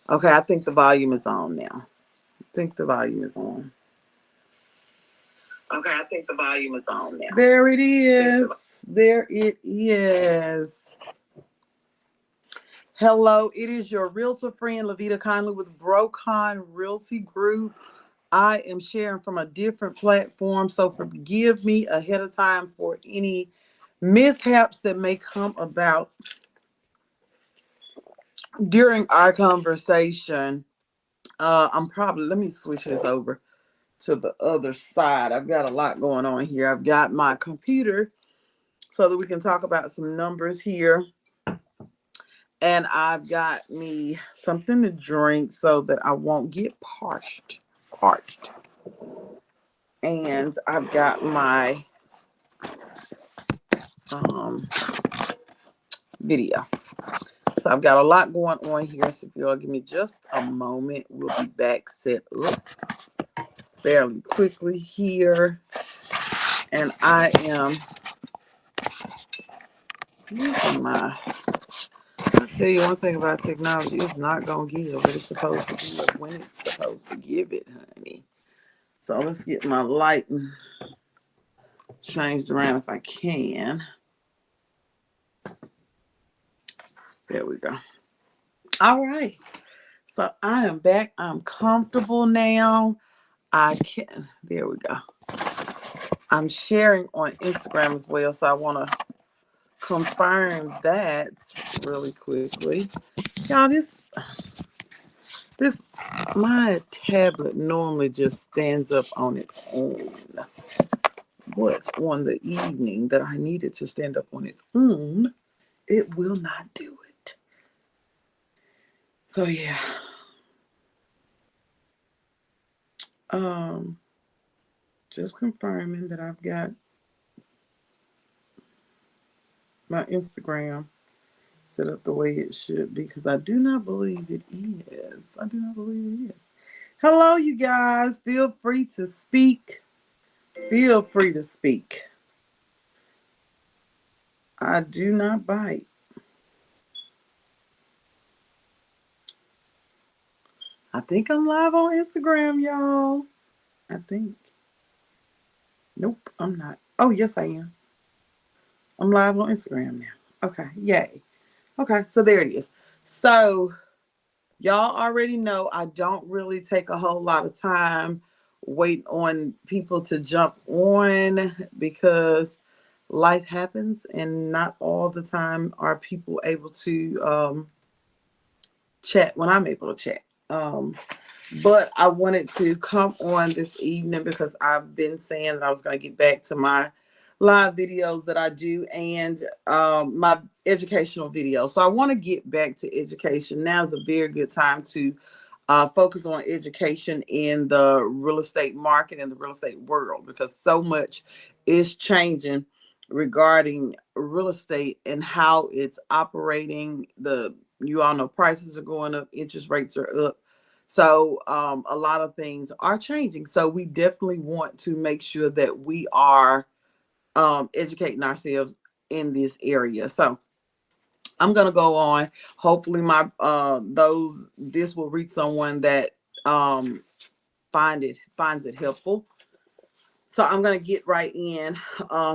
Okay, I think the volume is on now. I think the volume is on. Okay, I think the volume is on now. There it is. There it is. Hello, it is your realtor friend Lavita Conley with Brocon Realty Group. I am sharing from a different platform, so forgive me ahead of time for any mishaps that may come about during our conversation. Let me switch this over to the other side. I've got a lot going on here. I've got my computer so that we can talk about some numbers here. And I've got me something to drink so that I won't get parched. And I've got my um, video. So I've got a lot going on here. So if you'll give me just a moment, we'll be back set up fairly quickly here. And I am using I'll tell you one thing about technology, it's not going to give what it's supposed to give when it's supposed to give it, honey. So let's get my lighting changed around if I can. There we go. All right. So I am back. I'm comfortable now. There we go. I'm sharing on Instagram as well. So I want to confirm that really quickly. Y'all, this, my tablet normally just stands up on its own. But on the evening that I needed to stand up on its own, it will not do it. So yeah. Just confirming that I've got my Instagram set up the way it should be, because I do not believe it is. I do not believe it is. Hello, you guys. Feel free to speak. Feel free to speak. I do not bite. I think I'm live on Instagram, y'all. I think. Nope, I'm not. Oh, yes, I am. I'm live on Instagram now. Okay, yay. Okay, so there it is. So, y'all already know I don't really take a whole lot of time waiting on people to jump on, because life happens and not all the time are people able to chat when I'm able to chat. But I wanted to come on this evening because I've been saying that I was going to get back to my live videos that I do, and my educational videos. So I want to get back to education. Now is a very good time to focus on education in the real estate market and the real estate world, because so much is changing regarding real estate and how it's operating. You all know prices are going up, interest rates are up. So a lot of things are changing. So we definitely want to make sure that we are educating ourselves in this area. So I'm gonna go on. Hopefully, my this will reach someone that um finds it helpful. So I'm gonna get right in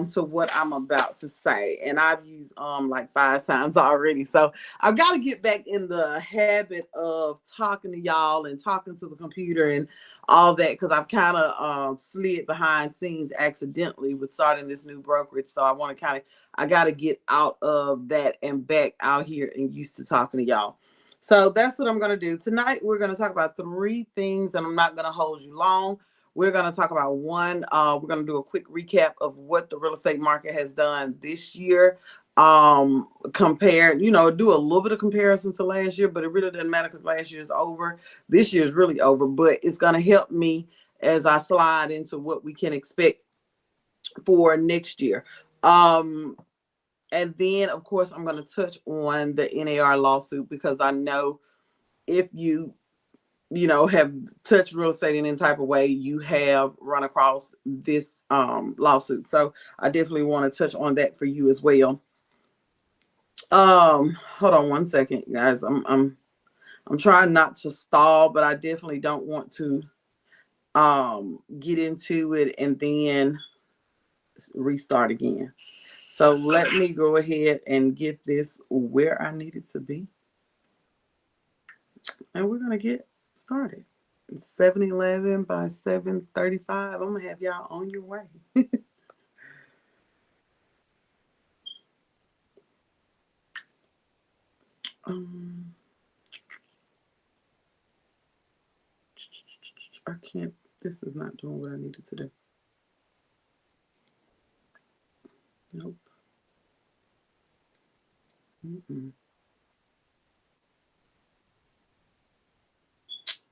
to what I'm about to say, and I've used like 5 times already. So I've got to get back in the habit of talking to y'all and talking to the computer and all that, because I've kind of slid behind scenes accidentally with starting this new brokerage. So I got to get out of that and back out here and used to talking to y'all. So that's what I'm gonna do tonight. We're gonna talk about 3 things, and I'm not gonna hold you long. We're going to talk about one. We're going to do a quick recap of what the real estate market has done this year. Compared, do a little bit of comparison to last year, but it really doesn't matter because last year is over. This year is really over, but it's going to help me as I slide into what we can expect for next year. And then, of course, I'm going to touch on the NAR lawsuit, because I know if you have touched real estate in any type of way, you have run across this lawsuit. So I definitely want to touch on that for you as well. Hold on one second, guys. I'm trying not to stall, but I definitely don't want to get into it and then restart again. So let me go ahead and get this where I need it to be. And we're gonna get started. 7-Eleven by 7:35. I'm gonna have y'all on your way. um, I can't. This is not doing what I needed to do. Nope. Mm-mm.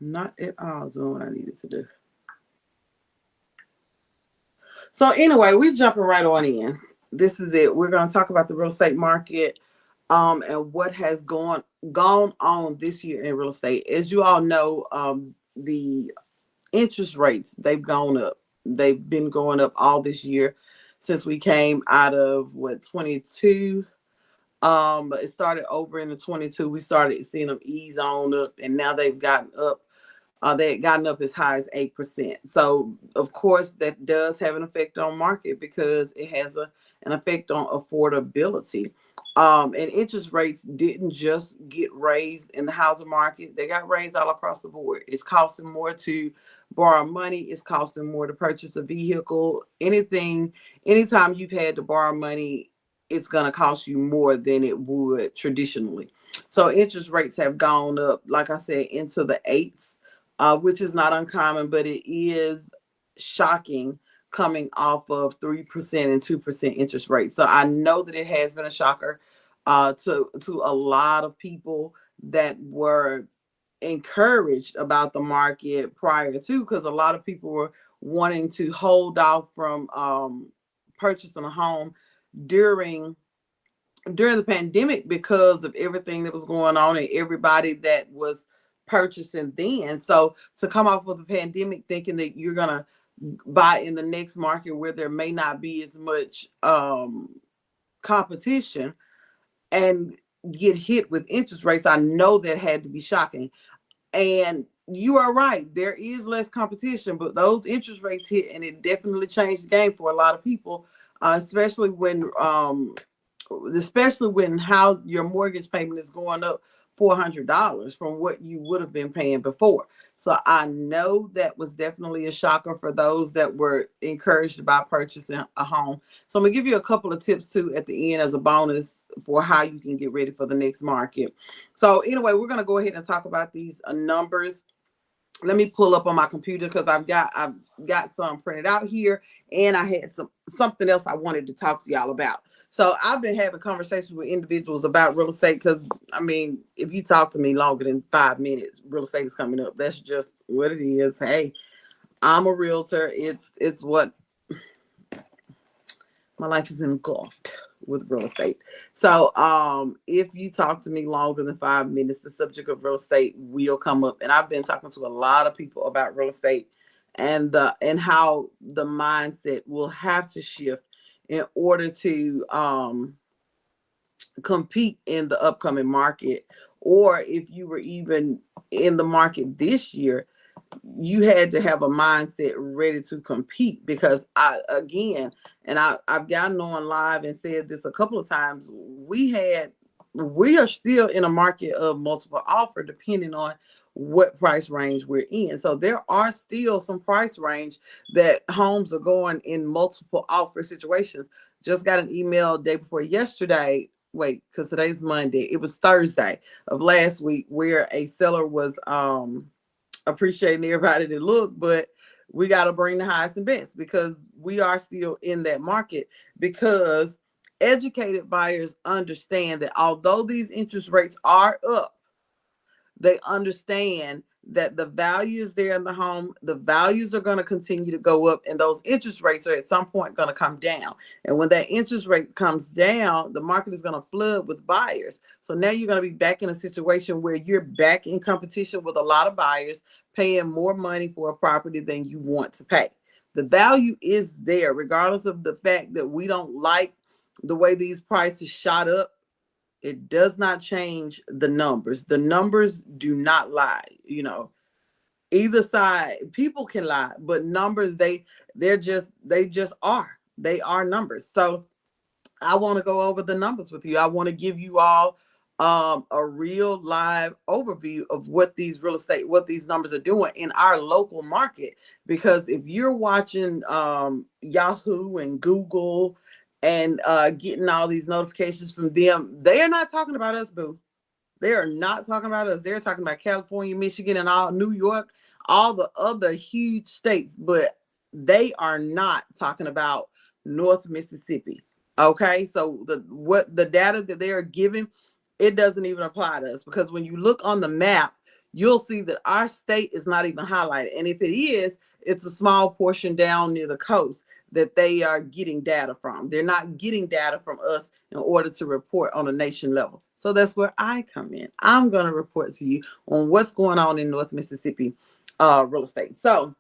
Not at all doing what I needed to do. So anyway, we're jumping right on in. This is it. We're going to talk about the real estate market, and what has gone on this year in real estate. As you all know, the interest rates, they've gone up. They've been going up all this year since we came out of what, 22. It started over in the 22. We started seeing them ease on up, and now they've gotten up. They had gotten up as high as 8%. So of course that does have an effect on market because it has an effect on affordability. And interest rates didn't just get raised in the housing market; they got raised all across the board. It's costing more to borrow money. It's costing more to purchase a vehicle. Anytime you've had to borrow money, it's going to cost you more than it would traditionally. So interest rates have gone up, like I said, into the eights, which is not uncommon, but it is shocking coming off of 3% and 2% interest rates. So I know that it has been a shocker to a lot of people that were encouraged about the market prior to, because a lot of people were wanting to hold off from purchasing a home during the pandemic because of everything that was going on and everybody that was purchasing then. So to come off of the pandemic thinking that you're gonna buy in the next market where there may not be as much competition and get hit with interest rates, I know that had to be shocking. And you are right, there is less competition, but those interest rates hit and it definitely changed the game for a lot of people, especially when how your mortgage payment is going up $400 from what you would have been paying before. So I know that was definitely a shocker for those that were encouraged about purchasing a home. So I'm gonna give you a couple of tips too at the end as a bonus for how you can get ready for the next market. So anyway, we're gonna go ahead and talk about these numbers. Let me pull up on my computer because I've got some printed out here, and I had something else I wanted to talk to y'all about. So I've been having conversations with individuals about real estate because I mean, if you talk to me longer than 5 minutes, real estate is coming up. That's just what it is. Hey, I'm a realtor. It's what my life is engulfed with real estate. So if you talk to me longer than 5 minutes, the subject of real estate will come up. And I've been talking to a lot of people about real estate and how the mindset will have to shift in order to compete in the upcoming market. Or if you were even in the market this year, you had to have a mindset ready to compete because I've gotten on live and said this a couple of times. We are still in a market of multiple offer depending on what price range we're in. So there are still some price range that homes are going in multiple offer situations. Just got an email day before yesterday. Wait, because today's Monday. It was Thursday of last week where a seller was appreciating everybody that look, but we got to bring the highest and best because we are still in that market. Because educated buyers understand that although these interest rates are up, they understand that the value is there in the home. The values are going to continue to go up, and those interest rates are at some point going to come down. And when that interest rate comes down, the market is going to flood with buyers. So now you're going to be back in a situation where you're back in competition with a lot of buyers paying more money for a property than you want to pay. The value is there, regardless of the fact that we don't like the way these prices shot up. It does not change the numbers. The numbers do not lie. Either side, people can lie, but numbers, they just are. They are numbers. So I want to go over the numbers with you. I want to give you all a real live overview of what these numbers are doing in our local market. Because if you're watching Yahoo and Google and getting all these notifications from them, they are not talking about us, boo. They are not talking about us. They're talking about California, Michigan, and all New York, all the other huge states, but they are not talking about North Mississippi. Okay, so the data that they are giving, it doesn't even apply to us, because when you look on the map, you'll see that our state is not even highlighted, and if it is, it's a small portion down near the coast that they are getting data from. They're not getting data from us in order to report on a nation level. So that's where I come in. I'm going to report to you on what's going on in North Mississippi real estate. So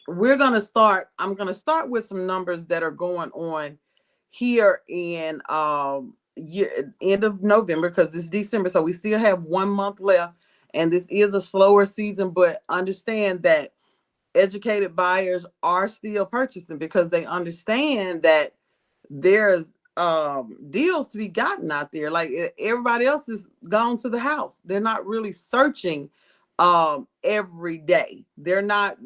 I'm going to start with some numbers that are going on here in end of November, because it's December. So we still have 1 month left. And this is a slower season, but understand that educated buyers are still purchasing because they understand that there's deals to be gotten out there. Like everybody else is gone to the house. They're not really searching every day. They're not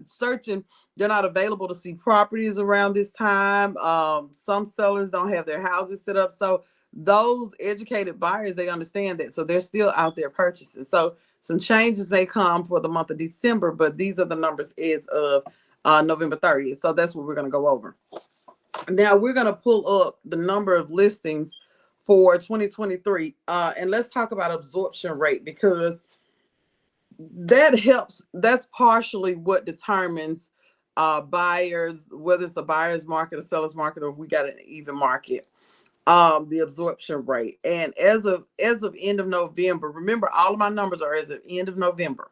searching. They're not available to see properties around this time. Some sellers don't have their houses set up. So those educated buyers, they understand that. So they're still out there purchasing. So some changes may come for the month of December, but these are the numbers as of November 30th. So that's what we're going to go over. Now we're going to pull up the number of listings for 2023. And let's talk about absorption rate, because that helps. That's partially what determines buyers, whether it's a buyer's market, a seller's market, or if we got an even market. The absorption rate. And as of end of November, remember all of my numbers are as of end of November.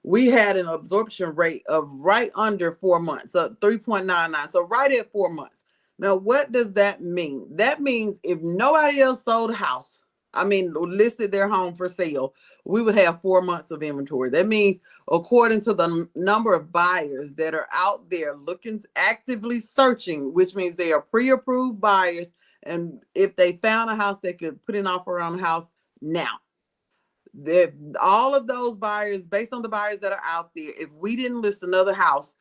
We had an absorption rate of right under 4 months, so 3.99. So right at 4 months. Now, what does that mean? That means if nobody else sold a house, listed their home for sale, we would have 4 months of inventory. That means, according to the number of buyers that are out there looking, actively searching, which means they are pre-approved buyers. And if they found a house, they could put an offer on the house now. All of those buyers, based on the buyers that are out there, if we didn't list another house,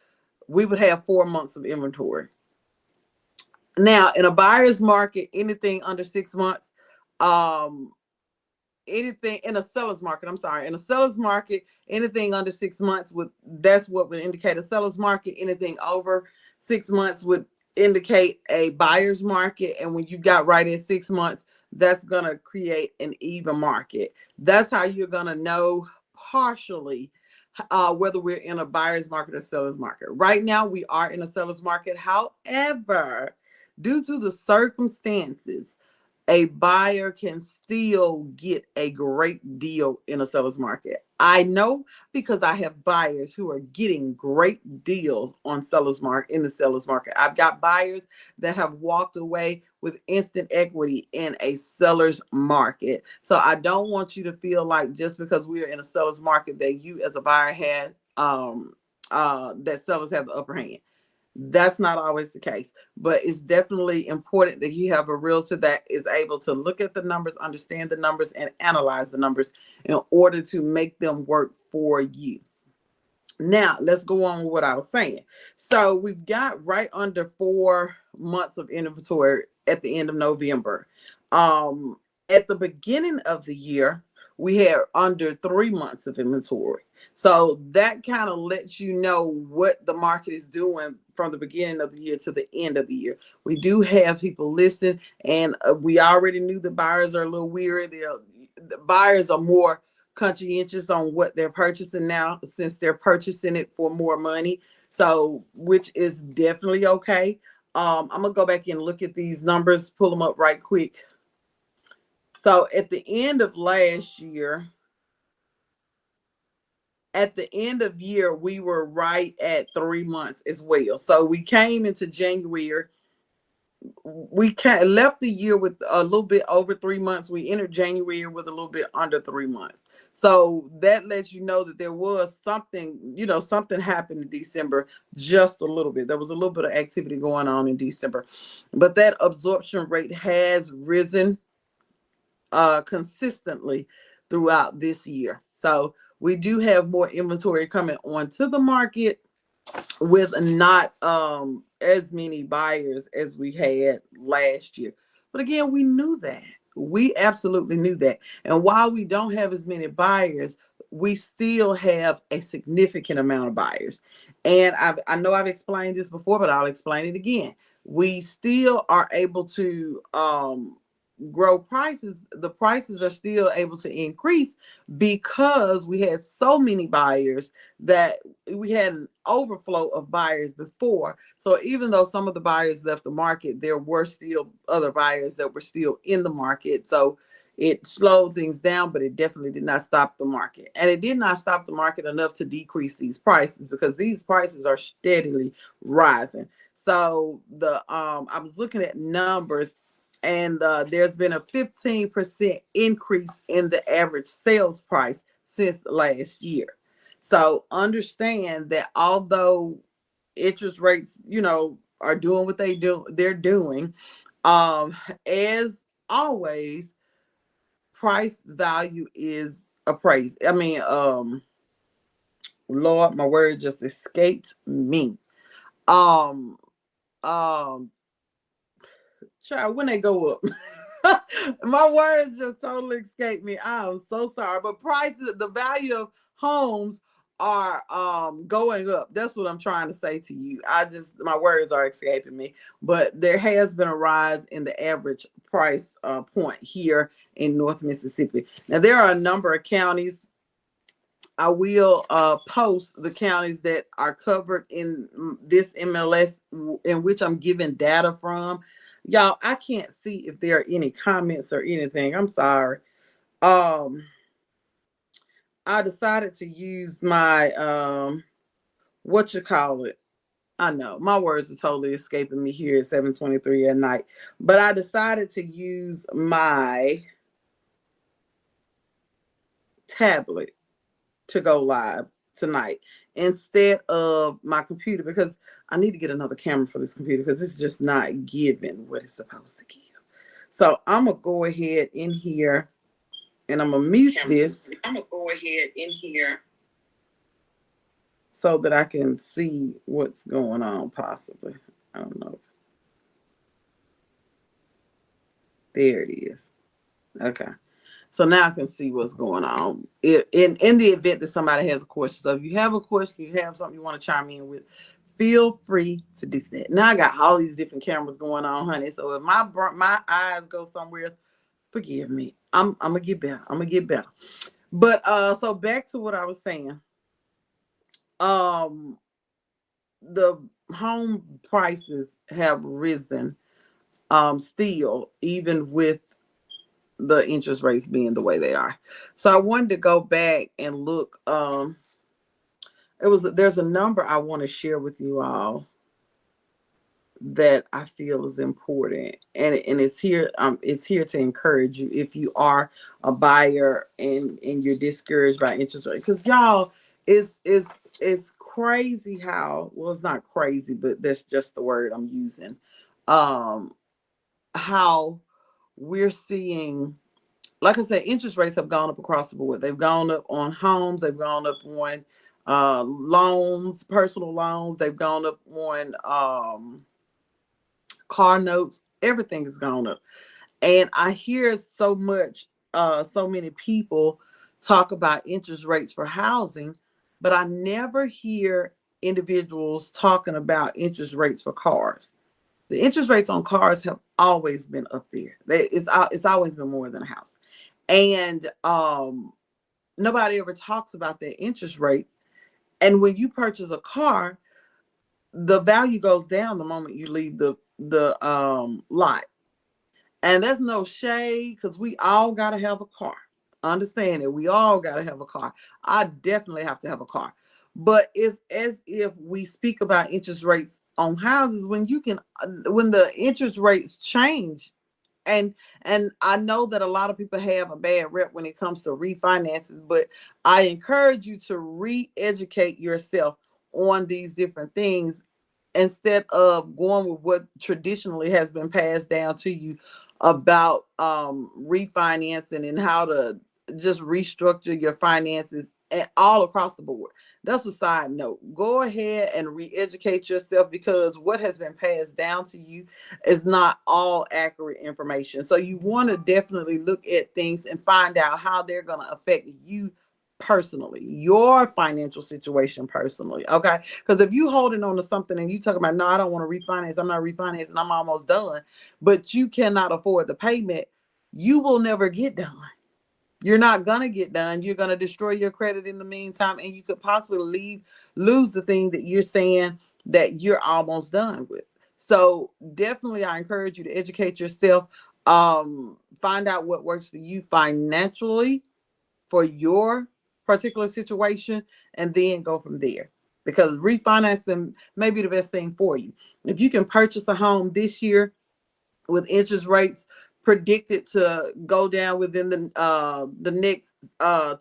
we would have 4 months of inventory. Now, in a buyer's market, anything under 6 months, anything in a seller's market, in a seller's market, anything under 6 months that's what would indicate a seller's market. Anything over 6 months would indicate a buyer's market. And when you got right at 6 months, that's going to create an even market. That's how you're going to know partially whether we're in a buyer's market or seller's market. Right now, we are in a seller's market. However, due to the circumstances, a buyer can still get a great deal in a seller's market. I know, because I have buyers who are getting great deals on in the seller's market. I've got buyers that have walked away with instant equity in a seller's market. So I don't want you to feel like just because we are in a seller's market that you as a buyer had that sellers have the upper hand. That's not always the case, but it's definitely important that you have a realtor that is able to look at the numbers, understand the numbers, and analyze the numbers in order to make them work for you. Now, let's go on with what I was saying. So we've got right under 4 months of inventory at the end of November. At the beginning of the year, we had under 3 months of inventory. So that kind of lets you know what the market is doing from the beginning of the year to the end of the year. We do have people listing, and we already knew the buyers are a little weary. The buyers are more conscientious on what they're purchasing now, since they're purchasing it for more money. So, which is definitely okay. I'm gonna go back and look at these numbers, pull them up right quick. So at the end of last year, at the end of year, we were right at 3 months as well. So we came into January we left the year with a little bit over 3 months. We entered January with a little bit under 3 months. So that lets you know that there was something, something happened in December, just a little bit. There was a little bit of activity going on in December. But that absorption rate has risen consistently throughout this year. So we do have more inventory coming onto the market with not as many buyers as we had last year. But again, we knew that. We absolutely knew that. And while we don't have as many buyers, we still have a significant amount of buyers. And I know I've explained this before, but I'll explain it again. We still are able to grow prices. The prices are still able to increase because we had so many buyers that we had an overflow of buyers before. So even though some of the buyers left the market, there were still other buyers that were still in the market. So it slowed things down, but it definitely did not stop the market. And it did not stop the market enough to decrease these prices, because these prices are steadily rising. So I was looking at numbers, and there's been a 15% increase in the average sales price since last year. So understand that although interest rates, are doing what they're doing, as always, price value is appraised. I mean, Lord, my word just escaped me. Um, um, Child, when they go up. My words just totally escaped me. I am so sorry. But prices, the value of homes are going up. That's what I'm trying to say to you. My words are escaping me. But there has been a rise in the average price point here in North Mississippi. Now there are a number of counties. I will post the counties that are covered in this MLS, in which I'm giving data from. Y'all, I can't see if there are any comments or anything. I'm sorry. I decided to use my what you call it. I know my words are totally escaping me here at 7:23 at night, but I decided to use my tablet to go live tonight instead of my computer, because I need to get another camera for this computer, because it's just not giving what it's supposed to give. So I'm gonna go ahead in here and I'm gonna mute this. I'm gonna go ahead in here so that I can see what's going on, possibly. I don't know. There it is. Okay. So now I can see what's going on. In the event that somebody has a question. So if you have a question, you have something you want to chime in with, feel free to do that. Now I got all these different cameras going on, honey. So if my eyes go somewhere, forgive me. I'm gonna get better. I'm gonna get better. But so back to what I was saying. Um, the home prices have risen still, even with the interest rates being the way they are. So I wanted to go back and look. There's a number I want to share with you all that I feel is important, and it's here. It's here to encourage you if you are a buyer and you're discouraged by interest rate, because y'all, it's crazy how, well, it's not crazy, but that's just the word I'm using. How we're seeing, like I said, interest rates have gone up across the board. They've gone up on homes. They've gone up on loans, personal loans. They've gone up on car notes. Everything has gone up. And I hear so many people talk about interest rates for housing, but I never hear individuals talking about interest rates for cars. The interest rates on cars have always been up there. It's always been more than a house. And nobody ever talks about their interest rate. And when you purchase a car, the value goes down the moment you leave the lot. And there's no shade, because we all got to have a car. Understand it. We all got to have a car. I definitely have to have a car. But it's as if we speak about interest rates on houses when you can, when the interest rates change. And I know that a lot of people have a bad rep when it comes to refinances, but I encourage you to re-educate yourself on these different things instead of going with what traditionally has been passed down to you about refinancing and how to just restructure your finances and all across the board. That's a side note. Go ahead and re-educate yourself, because what has been passed down to you is not all accurate information. So you want to definitely look at things and find out how they're going to affect you personally, your financial situation personally. Okay. Because if you holding on to something and you talking about, no, I don't want to refinance, I'm not refinancing, I'm almost done, but you cannot afford the payment, you will never get done. You're not going to get done. You're going to destroy your credit in the meantime, and you could possibly lose the thing that you're saying that you're almost done with. So definitely I encourage you to educate yourself, find out what works for you financially for your particular situation, and then go from there. Because refinancing may be the best thing for you. If you can purchase a home this year with interest rates predicted to go down within the next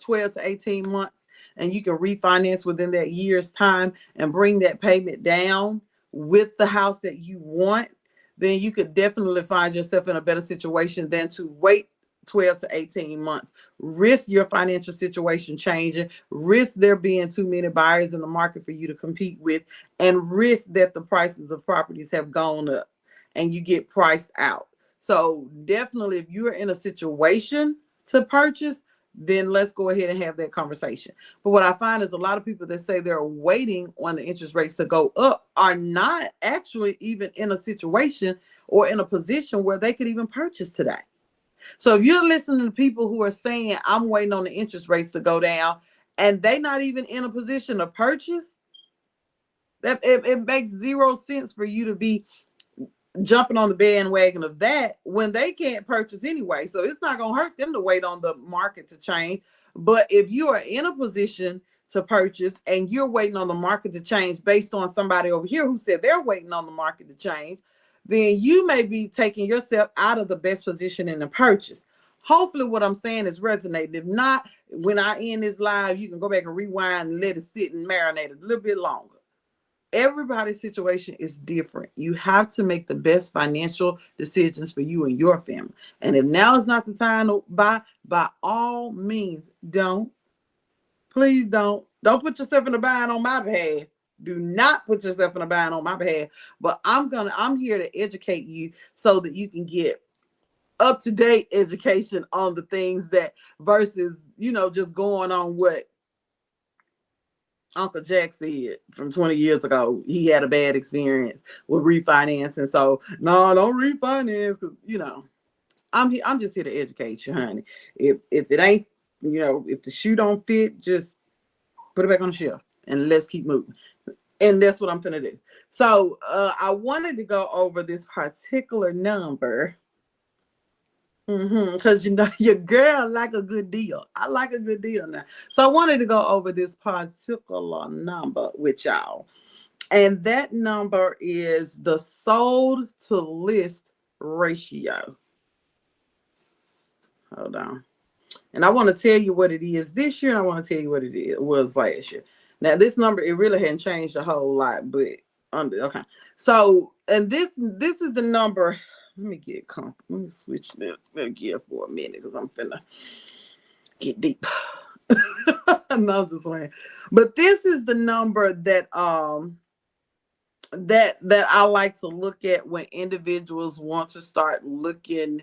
12 to 18 months, and you can refinance within that year's time and bring that payment down with the house that you want, then you could definitely find yourself in a better situation than to wait 12 to 18 months, risk your financial situation changing, risk there being too many buyers in the market for you to compete with, and risk that the prices of properties have gone up and you get priced out. So definitely, if you're in a situation to purchase, then let's go ahead and have that conversation. But what I find is a lot of people that say they're waiting on the interest rates to go up are not actually even in a situation or in a position where they could even purchase today. So if you're listening to people who are saying, I'm waiting on the interest rates to go down, and they're not even in a position to purchase, that it makes zero sense for you to be jumping on the bandwagon of that when they can't purchase anyway. So it's not going to hurt them to wait on the market to change. But if you are in a position to purchase and you're waiting on the market to change based on somebody over here who said they're waiting on the market to change, then you may be taking yourself out of the best position in the purchase. Hopefully what I'm saying is resonating. If not, when I end this live, you can go back and rewind and let it sit and marinate a little bit longer. Everybody's situation is different. You have to make the best financial decisions for you and your family. And if now is not the time to buy, by all means, don't. Please don't. Don't put yourself in a bind on my behalf. Do not put yourself in a bind on my behalf. But I'm here to educate you so that you can get up-to-date education on the things that versus, just going on what Uncle Jack said from 20 years ago. He had a bad experience with refinancing. So no, don't refinance, because I'm just here to educate you, honey. If it ain't, if the shoe don't fit, just put it back on the shelf and let's keep moving. And that's what I'm gonna do. So I wanted to go over this particular number. Because your girl like a good deal. I like a good deal now. So I wanted to go over this particular number with y'all. And that number is the sold to list ratio. Hold on. And I want to tell you what it is this year, and I want to tell you what it was last year. Now, this number, it really hadn't changed a whole lot, but okay. So, and this is the number. Let me switch that gear for a minute because I'm finna get deep. No, I'm just saying. But this is the number that that I like to look at when individuals want to start looking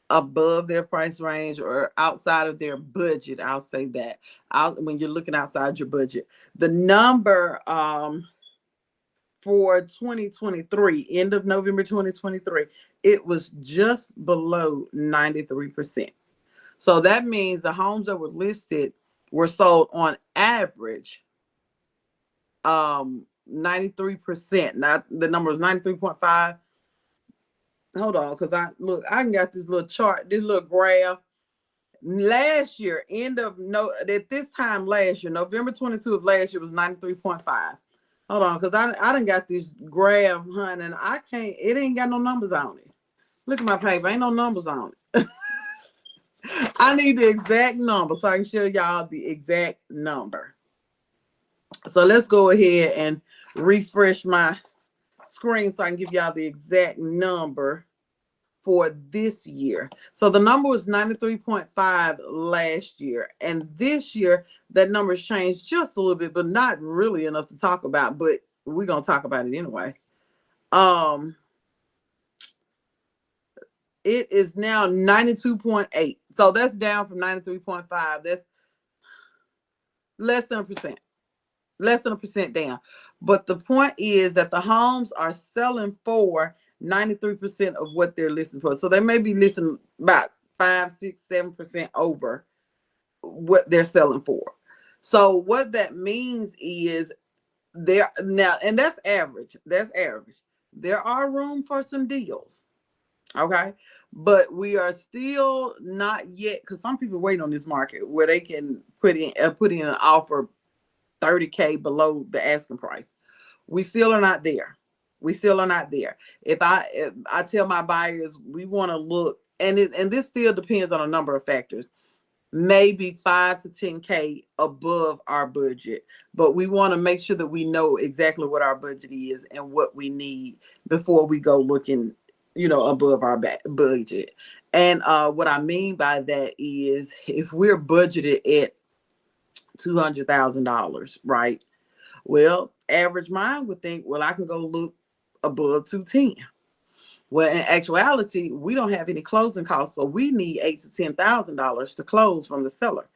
above their price range or outside of their budget. I'll say that. When you're looking outside your budget. The number for 2023, end of November 2023, it was just below 93%. So that means the homes that were listed were sold on average 93%. Not the number was 93.5. Hold on, because I got this little chart, this little graph. Last year, at this time last year, November 22 of last year was 93.5. Hold on, because I done got this graph, honey, and I can't, it ain't got no numbers on it. Look at my paper, ain't no numbers on it. I need the exact number so I can show y'all the exact number. So let's go ahead and refresh my screen so I can give y'all the exact number for this year. So the number was 93.5 last year. And this year, that number's changed just a little bit, but not really enough to talk about. But we're going to talk about it anyway. It is now 92.8. So that's down from 93.5. That's less than a percent. Less than a percent down. But the point is that the homes are selling for 93% of what they're listed for. So they may be listing about 5, 6, 7% over what they're selling for. So what that means is there now, and that's average. That's average. There are room for some deals. Okay. But we are still not yet, because some people wait on this market where they can put in an offer 30K below the asking price. We still are not there. We still are not there. If I tell my buyers we want to look, and this still depends on a number of factors, maybe 5 to 10K above our budget, but we want to make sure that we know exactly what our budget is and what we need before we go looking, above our budget. And what I mean by that is if we're budgeted at $200,000, right? Well, average mind would think, well, I can go look above 210. Well, in actuality, we don't have any closing costs, so we need $8,000 to $10,000 to close from the seller.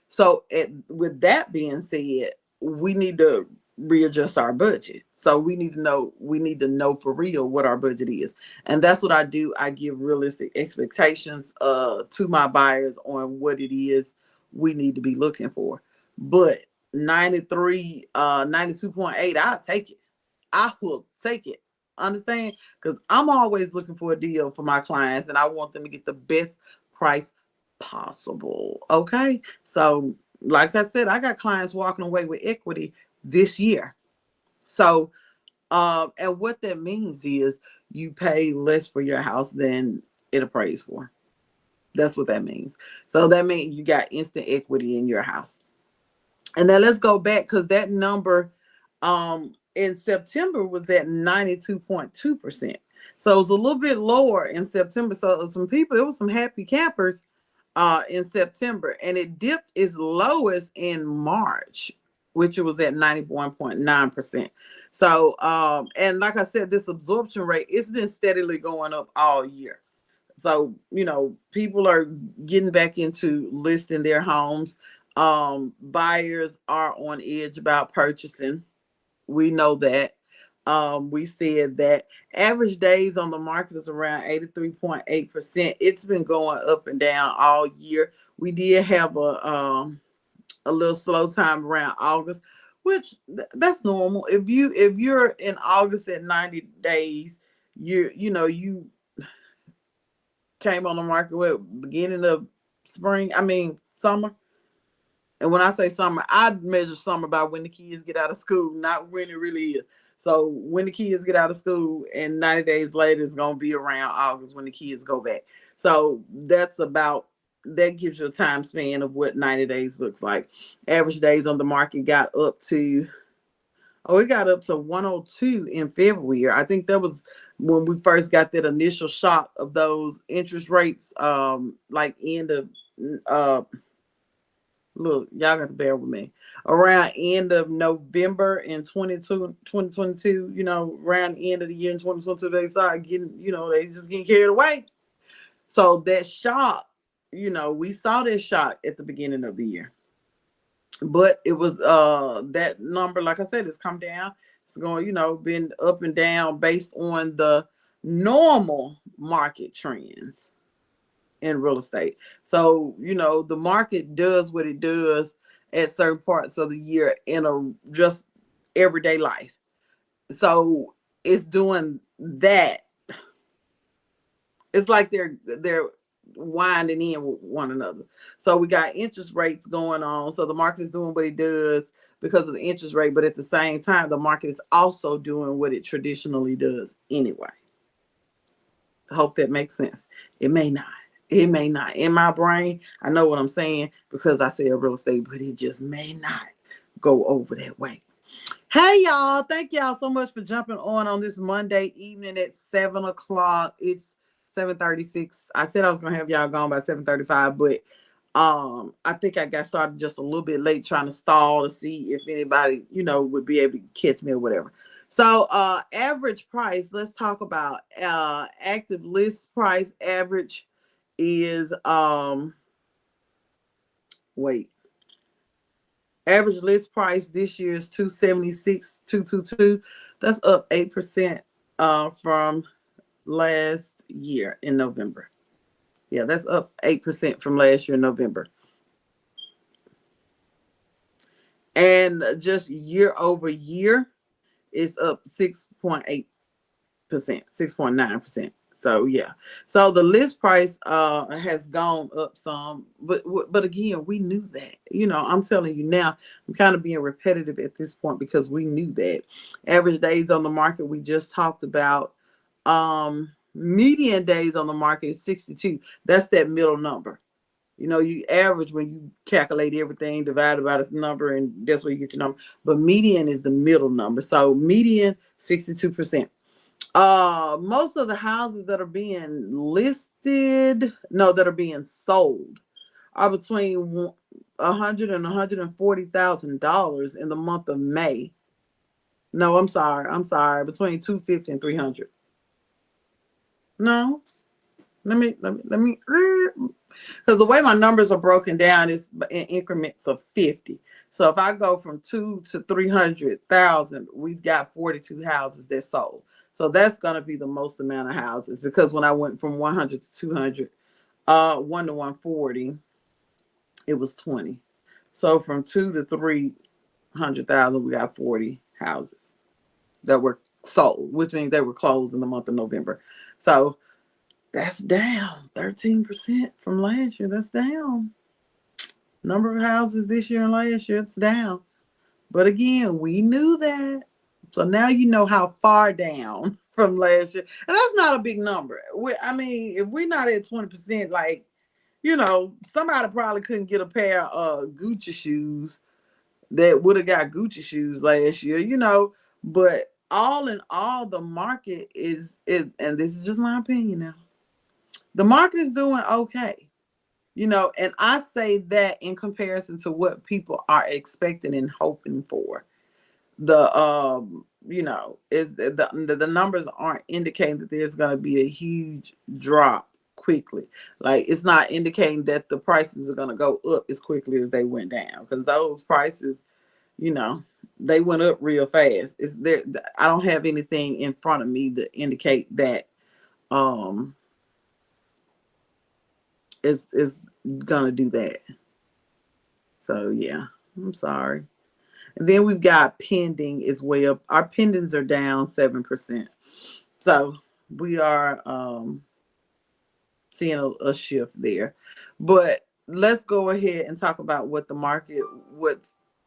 So, with that being said, we need to readjust our budget. So we need to know for real what our budget is, and that's what I do. I give realistic expectations to my buyers on what it is we need to be looking for. But 92.8, I'll take it. I will take it. Understand? Because I'm always looking for a deal for my clients, and I want them to get the best price possible. Okay. So, like I said, I got clients walking away with equity this year. So, and what that means is you pay less for your house than it appraised for. That's what that means. So that means you got instant equity in your house. And then let's go back, because that number in September was at 92.2%. So it was a little bit lower in September. So some people, it was some happy campers in September, and it dipped its lowest in March, which it was at 91.9%. So, and like I said, this absorption rate, it's been steadily going up all year. So, people are getting back into listing their homes. Buyers are on edge about purchasing. We know that. We said that average days on the market is around 83.8%. It's been going up and down all year. We did have a little slow time around August, which that's normal. If you're in August at 90 days, you came on the market with beginning of summer. And when I say summer, I measure summer by when the kids get out of school, not when it really is. So when the kids get out of school, and 90 days later is going to be around August when the kids go back. So that gives you a time span of what 90 days looks like. Average days on the market got up to 102 in February. I think that was when we first got that initial shock of those interest rates, like end of look, y'all got to bear with me. Around end of November in 2022, around the end of the year in 2022, they started getting, they just getting carried away. So that shock, we saw that shock at the beginning of the year. But it was that number, like I said, it's come down. It's going, been up and down based on the normal market trends in real estate. So, the market does what it does at certain parts of the year in a just everyday life. So it's doing that. It's like they're winding in with one another. So we got interest rates going on. So the market is doing what it does, because of the interest rate, but at the same time, the market is also doing what it traditionally does anyway. I hope that makes sense. It may not. It may not. In my brain, I know what I'm saying because I said real estate, but it just may not go over that way. Hey y'all, thank y'all so much for jumping on this Monday evening at 7 o'clock. It's 7:36. I said I was gonna have y'all gone by 7:35, but I think I got started just a little bit late trying to stall to see if anybody, would be able to catch me or whatever. So average price, let's talk about active list price. Average is wait. Average list price this year is 276,222. That's up 8% from last year in November. Yeah, that's up 8% from last year in November. And just year over year is up 6.8%, 6.9%. So yeah, so the list price has gone up some, but again, we knew that. I'm telling you now, I'm kind of being repetitive at this point because we knew that. Average days on the market, we just talked about. Median days on the market is 62. That's that middle number. You average when you calculate everything divided by this number, and that's where you get your number. But median is the middle number. So median 62%. Most of the houses that are being listed, no, that are being sold, are between $100,000 and $140,000 in the month of May. No, I'm sorry, between $250,000 and $300,000. No, let me, because the way my numbers are broken down is in increments of 50. So if I go from 2 to 300,000, we've got 42 houses that sold. So that's going to be the most amount of houses, because when I went from 100 to 200, 1 to 140, it was 20. So from 2 to 300,000, we got 40 houses that were sold, which means they were closed in the month of November. So that's down 13% from last year. That's down. Number of houses this year and last year, it's down. But again, we knew that. So now you know how far down from last year. And that's not a big number. If we're not at 20%, like, somebody probably couldn't get a pair of Gucci shoes that would have got Gucci shoes last year, But all in all, the market is, and this is just my opinion now, the market is doing okay. And I say that in comparison to what people are expecting and hoping for. Is the numbers aren't indicating that there's going to be a huge drop quickly. Like, it's not indicating that the prices are going to go up as quickly as they went down, because those prices, they went up real fast. It's there. I don't have anything in front of me to indicate that is gonna do that. So yeah, I'm sorry. And then we've got pending as well. Our pendings are down 7%. So we are seeing a shift there. But let's go ahead and talk about what the market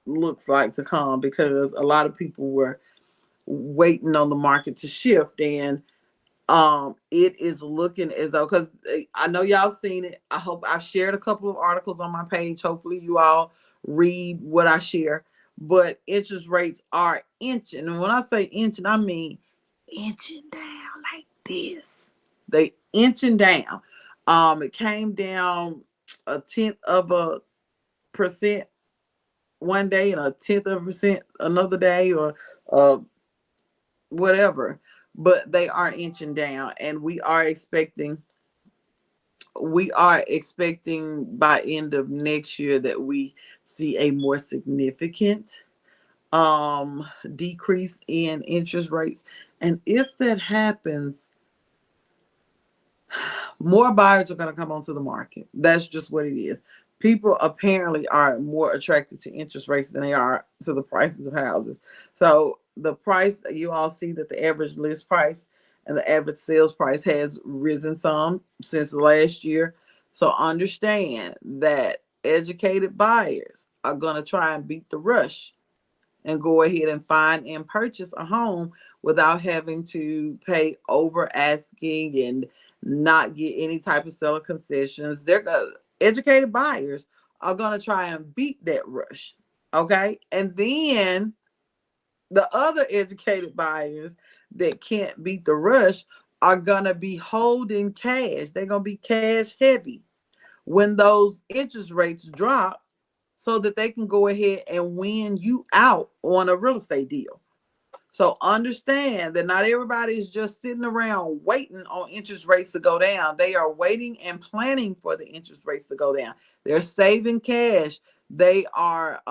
looks like to come, because a lot of people were waiting on the market to shift, and it is looking as though, because I know y'all seen it. I hope I've shared a couple of articles on my page. Hopefully you all read what I share. But interest rates are inching. And when I say inching, I mean inching down like this. They inching down. It came down 0.1% one day and 0.1% another day, or whatever. But they are inching down, and we are expecting by end of next year that we see a more significant decrease in interest rates. And if that happens, more buyers are going to come onto the market. That's just what it is. People apparently are more attracted to interest rates than they are to the prices of houses. So the price, you all see that the average list price and the average sales price has risen some since last year. So understand that educated buyers are going to try and beat the rush and go ahead and find and purchase a home without having to pay over asking and not get any type of seller concessions. They're educated buyers are going to try and beat that rush. Okay. And then the other educated buyers that can't beat the rush are going to be holding cash. They're going to be cash heavy when those interest rates drop so that they can go ahead and win you out on a real estate deal. So understand that not everybody is just sitting around waiting on interest rates to go down. They are waiting and planning for the interest rates to go down. They're saving cash. They are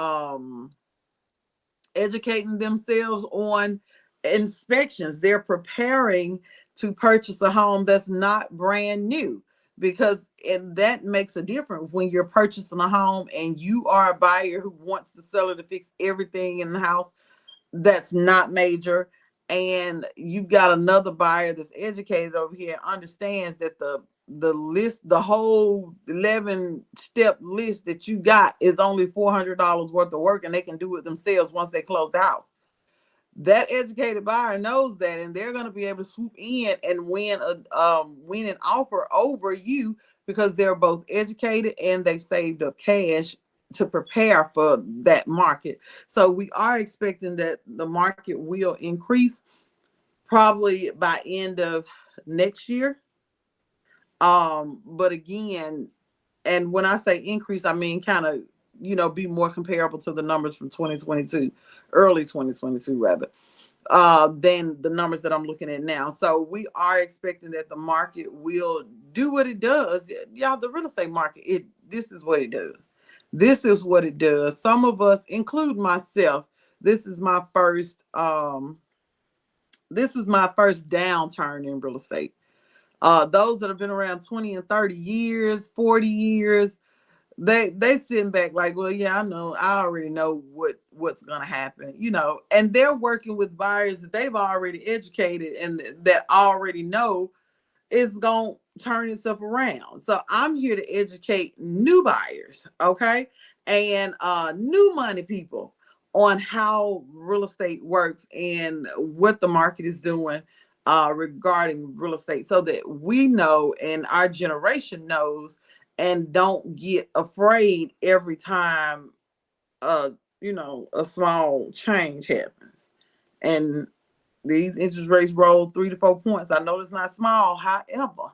educating themselves on inspections. They're preparing to purchase a home that's not brand new, because and that makes a difference when you're purchasing a home and you are a buyer who wants the seller to fix everything in the house that's not major, and you've got another buyer that's educated over here, understands that the list, the whole 11 step list that you got is only $400 worth of work, and they can do it themselves once they close the house. That educated buyer knows that, and they're going to be able to swoop in and win an offer over you, because they're both educated and they've saved up cash to prepare for that market. So we are expecting that the market will increase probably by end of next year. But again, and when I say increase, I mean kind of, be more comparable to the numbers from 2022, early 2022 rather, than the numbers that I'm looking at now. So we are expecting that the market will do what it does. Y'all, the real estate market, this is what it does. This is what it does. Some of us, including myself, this is my first downturn in real estate. Those that have been around 20 and 30 years, 40 years, they sitting back like, well, yeah, I already know what's gonna happen, and they're working with buyers that they've already educated and that already know it's gonna turn itself around. So I'm here to educate new buyers, okay, and new money people on how real estate works and what the market is doing regarding real estate, so that we know and our generation knows and don't get afraid every time a small change happens. And these interest rates roll 3 to 4 points. I know it's not small. However,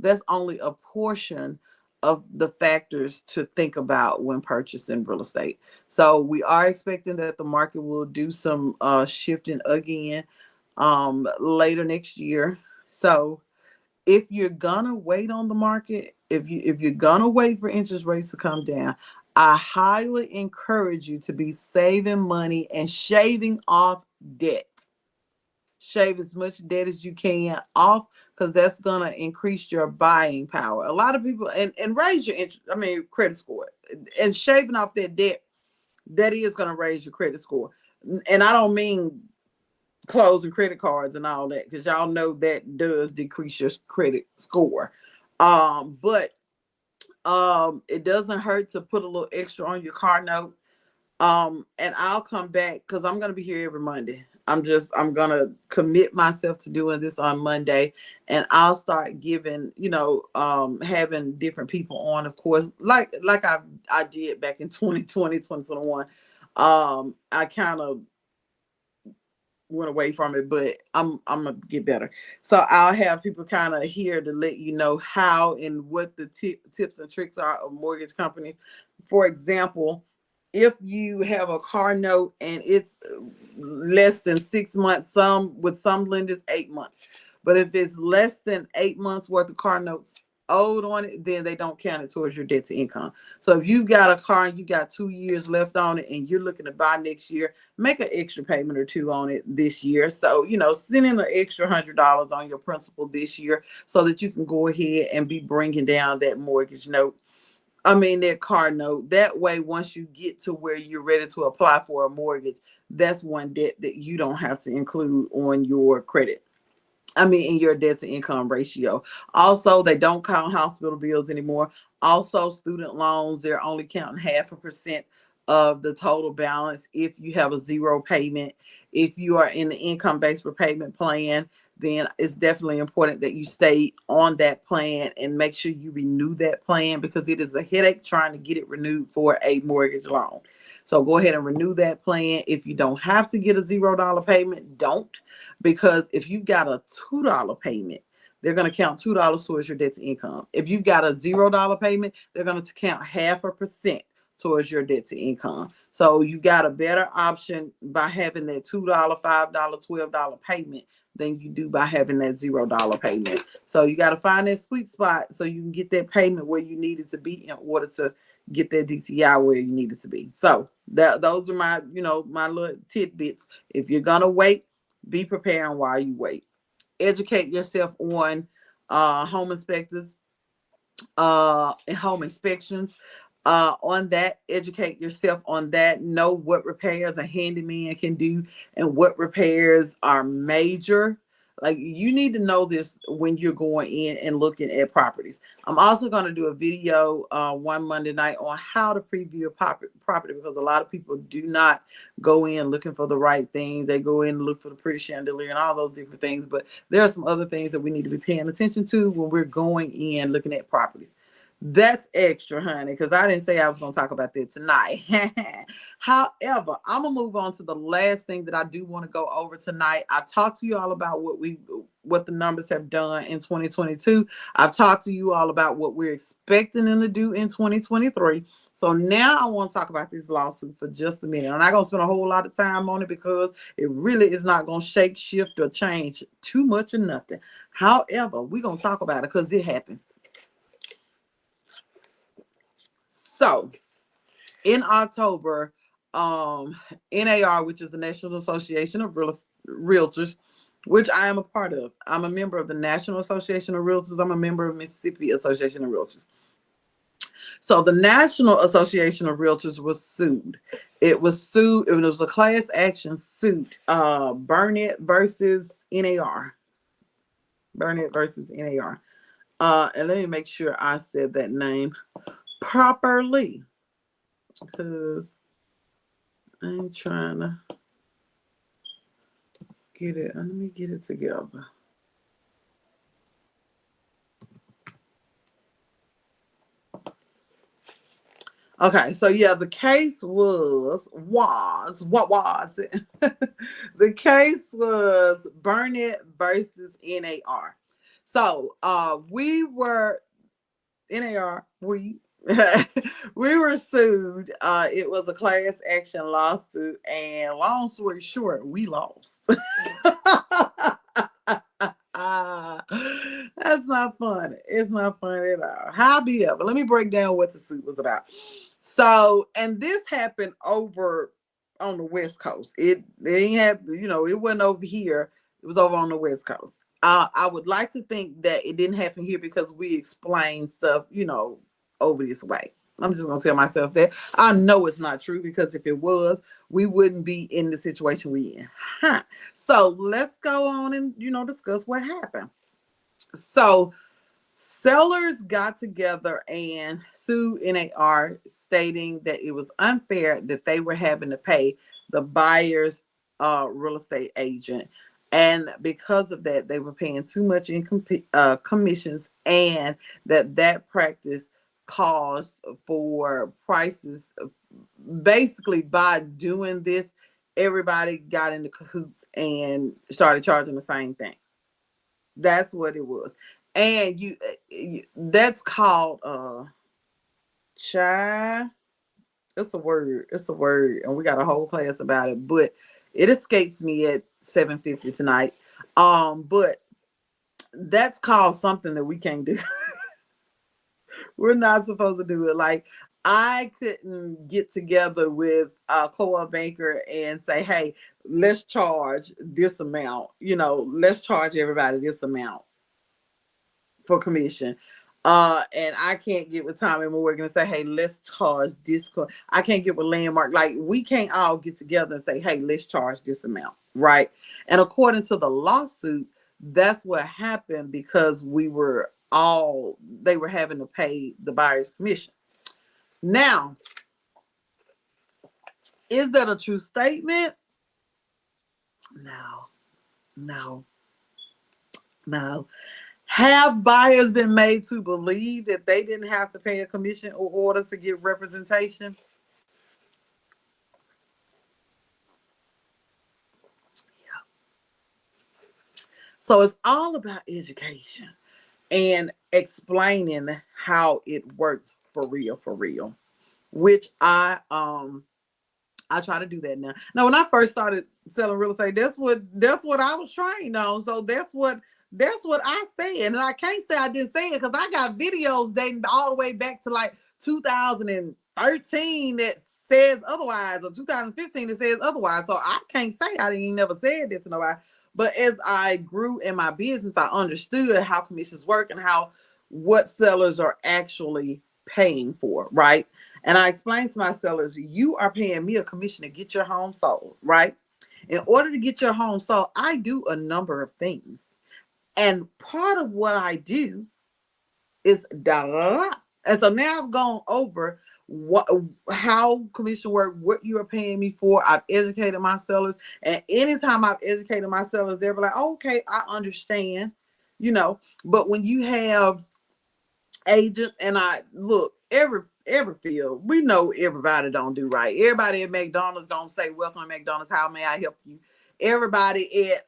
that's only a portion of the factors to think about when purchasing real estate. So we are expecting that the market will do some shifting again later next year. So if you're gonna wait on the market, if you're gonna wait for interest rates to come down, I highly encourage you to be saving money and shaving off debt. Shave as much debt as you can off, because that's gonna increase your buying power. A lot of people and raise your credit score, and shaving off that debt, that is gonna raise your credit score. And I don't mean closing credit cards and all that, because y'all know that does decrease your credit score. But it doesn't hurt to put a little extra on your car note. And I'll come back because I'm gonna be here every Monday. I'm gonna commit myself to doing this on Monday, and I'll start giving, having different people on, of course, like I did back in 2020, 2021. I kind of went away from it, but I'm gonna get better. So I'll have people kind of here to let you know how and what the tips and tricks are of mortgage companies. For example, if you have a car note and it's less than 6 months, with some lenders 8 months, but if it's less than 8 months worth of car notes owed on it, then they don't count it towards your debt to income. So if you've got a car and you got 2 years left on it and you're looking to buy next year, make an extra payment or two on it this year. So, send in an extra $100 on your principal this year, so that you can go ahead and be bringing down that mortgage note. That car note. That way, once you get to where you're ready to apply for a mortgage, that's one debt that you don't have to include on your credit. In your debt to income ratio. Also, they don't count hospital bills anymore. Also, student loans, they're only counting 0.5% of the total balance if you have a zero payment. If you are in the income-based repayment plan, then it's definitely important that you stay on that plan and make sure you renew that plan, because it is a headache trying to get it renewed for a mortgage loan. So go ahead and renew that plan. If you don't have to get a $0 payment, don't, because if you got a $2 payment, they're going to count $2 towards your debt to income. If you've got a $0 payment, they're going to count 0.5% towards your debt to income. So you got a better option by having that $2, $5, $12 payment than you do by having that $0 payment. So you got to find that sweet spot so you can get that payment where you need it to be in order to get that DTI where you need it to be. So those are my, my little tidbits. If you're going to wait, be preparing while you wait. Educate yourself on home inspectors and home inspections. On that, educate yourself on that. Know what repairs a handyman can do and what repairs are major. Like, you need to know this when you're going in and looking at properties. I'm also going to do a video one Monday night on how to preview a property, because a lot of people do not go in looking for the right things. They go in and look for the pretty chandelier and all those different things. But there are some other things that we need to be paying attention to when we're going in looking at properties. That's extra, honey, because I didn't say I was going to talk about that tonight. However, I'm going to move on to the last thing that I do want to go over tonight. I talked to you all about what the numbers have done in 2022. I've talked to you all about what we're expecting them to do in 2023. So now I want to talk about this lawsuit for just a minute. I'm not going to spend a whole lot of time on it because it really is not going to shake, shift, or change too much or nothing. However, we're going to talk about it because it happened. So in October, NAR, which is the National Association of Realtors, which I am a part of. I'm a member of the National Association of Realtors. I'm a member of Mississippi Association of Realtors. So the National Association of Realtors was sued. It was a class action suit. Burnett versus NAR. Burnett versus NAR. And let me make sure I said that name properly, because I'm trying to get it. Let me get it together. Okay, so yeah, the case was what was it? The case was Burnett versus NAR. So we were NAR, we were sued. It was a class action lawsuit, and long story short, we lost. That's not funny. It's not funny at all. However, let me break down what the suit was about. So, and this happened over on the West Coast. It ain't happened, it wasn't over here. It was over on the West Coast. I would like to think that it didn't happen here because we explained stuff, over this way. I'm just gonna tell myself that. I know it's not true, because if it was, we wouldn't be in the situation we're in. So let's go on and discuss what happened. So sellers got together and sued NAR, stating that it was unfair that they were having to pay the buyer's real estate agent. And because of that, they were paying too much in commissions, and that practice caused for prices. Basically, by doing this, everybody got into cahoots and started charging the same thing. That's what it was. And that's called child. It's a word. And we got a whole class about it, but it escapes me at 7:50 tonight. But that's called something that we can't do. We're not supposed to do it. Like, I couldn't get together with a co-op banker and say, hey, let's charge this amount. Let's charge everybody this amount for commission. And I can't get with Tommy Morgan and say, hey, let's charge this. I can't get with Landmark. Like, we can't all get together and say, hey, let's charge this amount, right? And according to the lawsuit, that's what happened, because they were having to pay the buyer's commission. Now, Is that a true statement? No, no, no. Have buyers been made to believe that they didn't have to pay a commission in order to get representation? So it's all about education and explaining how it works for real. Which I try to do that now. Now, when I first started selling real estate, that's what I was trained on. So that's what I said, and I can't say I didn't say it because I got videos dating all the way back to like 2013 that says otherwise, or 2015 that says otherwise. So I can't say I didn't never said this to nobody. But as I grew in my business, I understood how commissions work and how what sellers are actually paying for, right? And I explained to my sellers, you are paying me a commission to get your home sold, right? In order to get your home sold, I do a number of things. And part of what I do is da da da. And so now I've gone over what how commission work, what you are paying me for. I've educated my sellers. And anytime I've educated my sellers, they're like, oh, okay, I understand, you know. But when you have agents, and I look, every field, we know everybody don't do right. Everybody at McDonald's don't say, welcome to McDonald's, how may I help you? Everybody at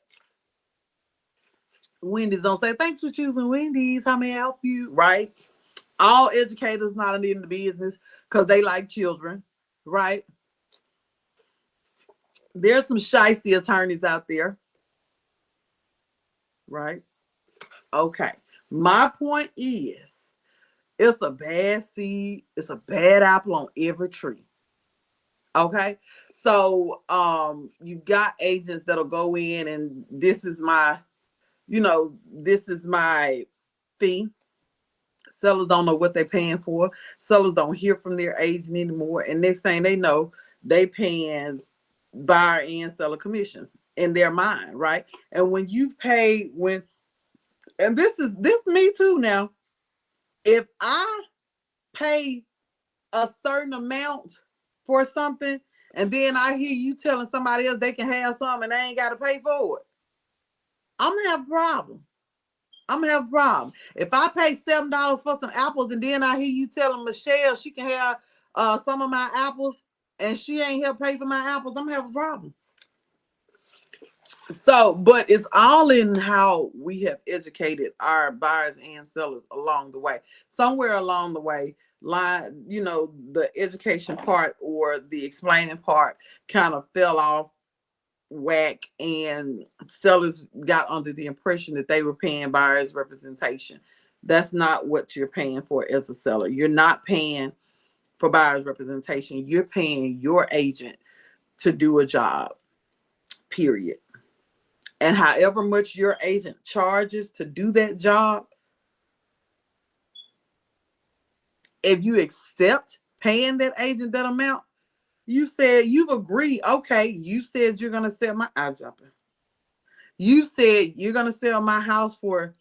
Wendy's don't say, thanks for choosing Wendy's, how may I help you? Right? All educators not in the business because they like children, right? There's some shiesty attorneys out there, right? Okay. My point is, it's a bad seed, it's a bad apple on every tree. Okay. So you've got agents that'll go in and this is my fee. Sellers don't know what they're paying for. Sellers don't hear from their agent anymore. And next thing they know, they paying buyer and seller commissions in their mind, right? And when you pay and this me too now. If I pay a certain amount for something, and then I hear you telling somebody else they can have something and they ain't got to pay for it, I'm gonna have a problem. I'm gonna have a problem. If I pay $7 for some apples and then I hear you telling Michelle she can have some of my apples and she ain't help pay for my apples, I'm gonna have a problem. So, but it's all in how we have educated our buyers and sellers along the way. Somewhere along the way, the education part or the explaining part kind of fell off whack, and sellers got under the impression that they were paying buyers representation. That's not what you're paying for as a seller. You're not paying for buyers representation. You're paying your agent to do a job, period. And however much your agent charges to do that job, if you accept paying that agent that amount, you said you've agreed. Okay, you said you're gonna sell my eye dropper. You said you're gonna sell my house for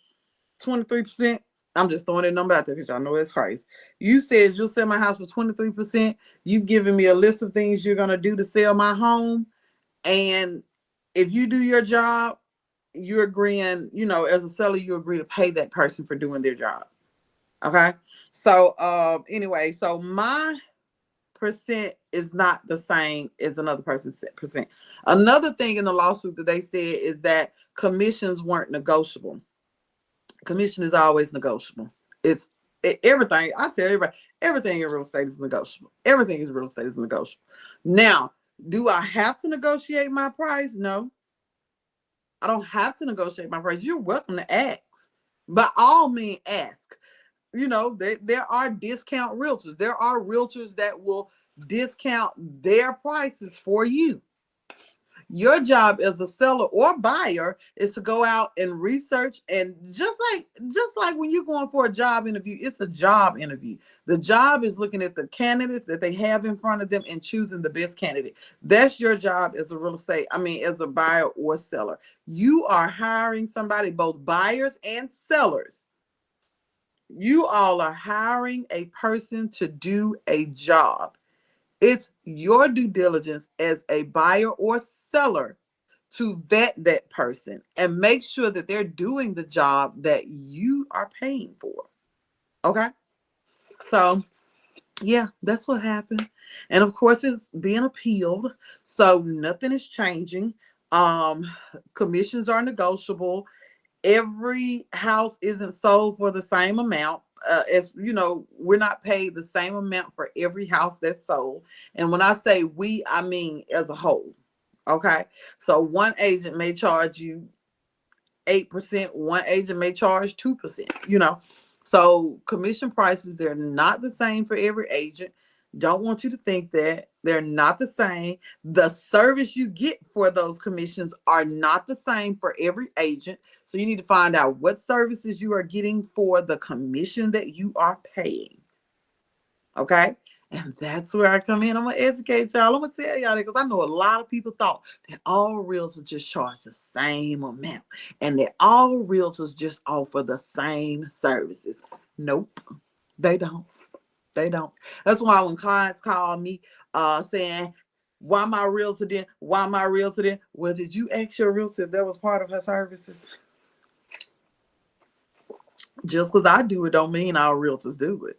23%. I'm just throwing that number out there because y'all know it's crazy. You said you'll sell my house for 23%. You've given me a list of things you're gonna do to sell my home. And if you do your job, you're agreeing, as a seller, you agree to pay that person for doing their job. Okay. So anyway, so my percent is not the same as another person's percent. Another thing in the lawsuit that they said is that commissions weren't negotiable. Commission is always negotiable. It's everything. I tell everybody, everything in real estate is negotiable. Everything in real estate is negotiable. Now, do I have to negotiate my price? No. I don't have to negotiate my price. You're welcome to ask. By all means, ask. There are discount realtors. There are realtors that will discount their prices for you. Your job as a seller or buyer is to go out and research, and just like when you're going for a job interview, it's a job interview. The job is looking at the candidates that they have in front of them and choosing the best candidate. That's your job as as a buyer or seller. You are hiring somebody, both buyers and sellers. You all are hiring a person to do a job. It's your due diligence as a buyer or seller to vet that person and make sure that they're doing the job that you are paying for. Okay? So, yeah, that's what happened. And of course, it's being appealed. So, nothing is changing. Um, Commissions are negotiable. Every house isn't sold for the same amount. As you know, we're not paid the same amount for every house that's sold. And when I say we, I mean as a whole. Okay. So one agent may charge you 8%, one agent may charge 2%, So commission prices, they're not the same for every agent. Don't want you to think that. They're not the same. The service you get for those commissions are not the same for every agent. So you need to find out what services you are getting for the commission that you are paying. Okay. And that's where I come in. I'm going to educate y'all. I'm going to tell y'all that because I know a lot of people thought that all realtors just charge the same amount and that all realtors just offer the same services. Nope, they don't. They don't. That's why when clients call me saying, why my realtor didn't? Why my realtor didn't? Well, did you ask your realtor if that was part of her services? Just because I do it don't mean all realtors do it.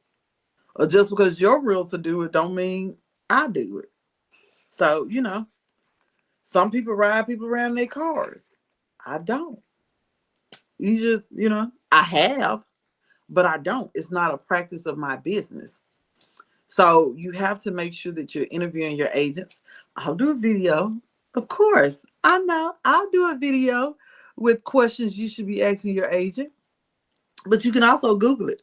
Or just because your realtor do it don't mean I do it. So, some people ride people around in their cars. I don't. You just, I have, but I don't. It's not a practice of my business. So you have to make sure that you're interviewing your agents. I'll do a video. Of course, I know. I'll do a video with questions you should be asking your agent. But you can also Google it.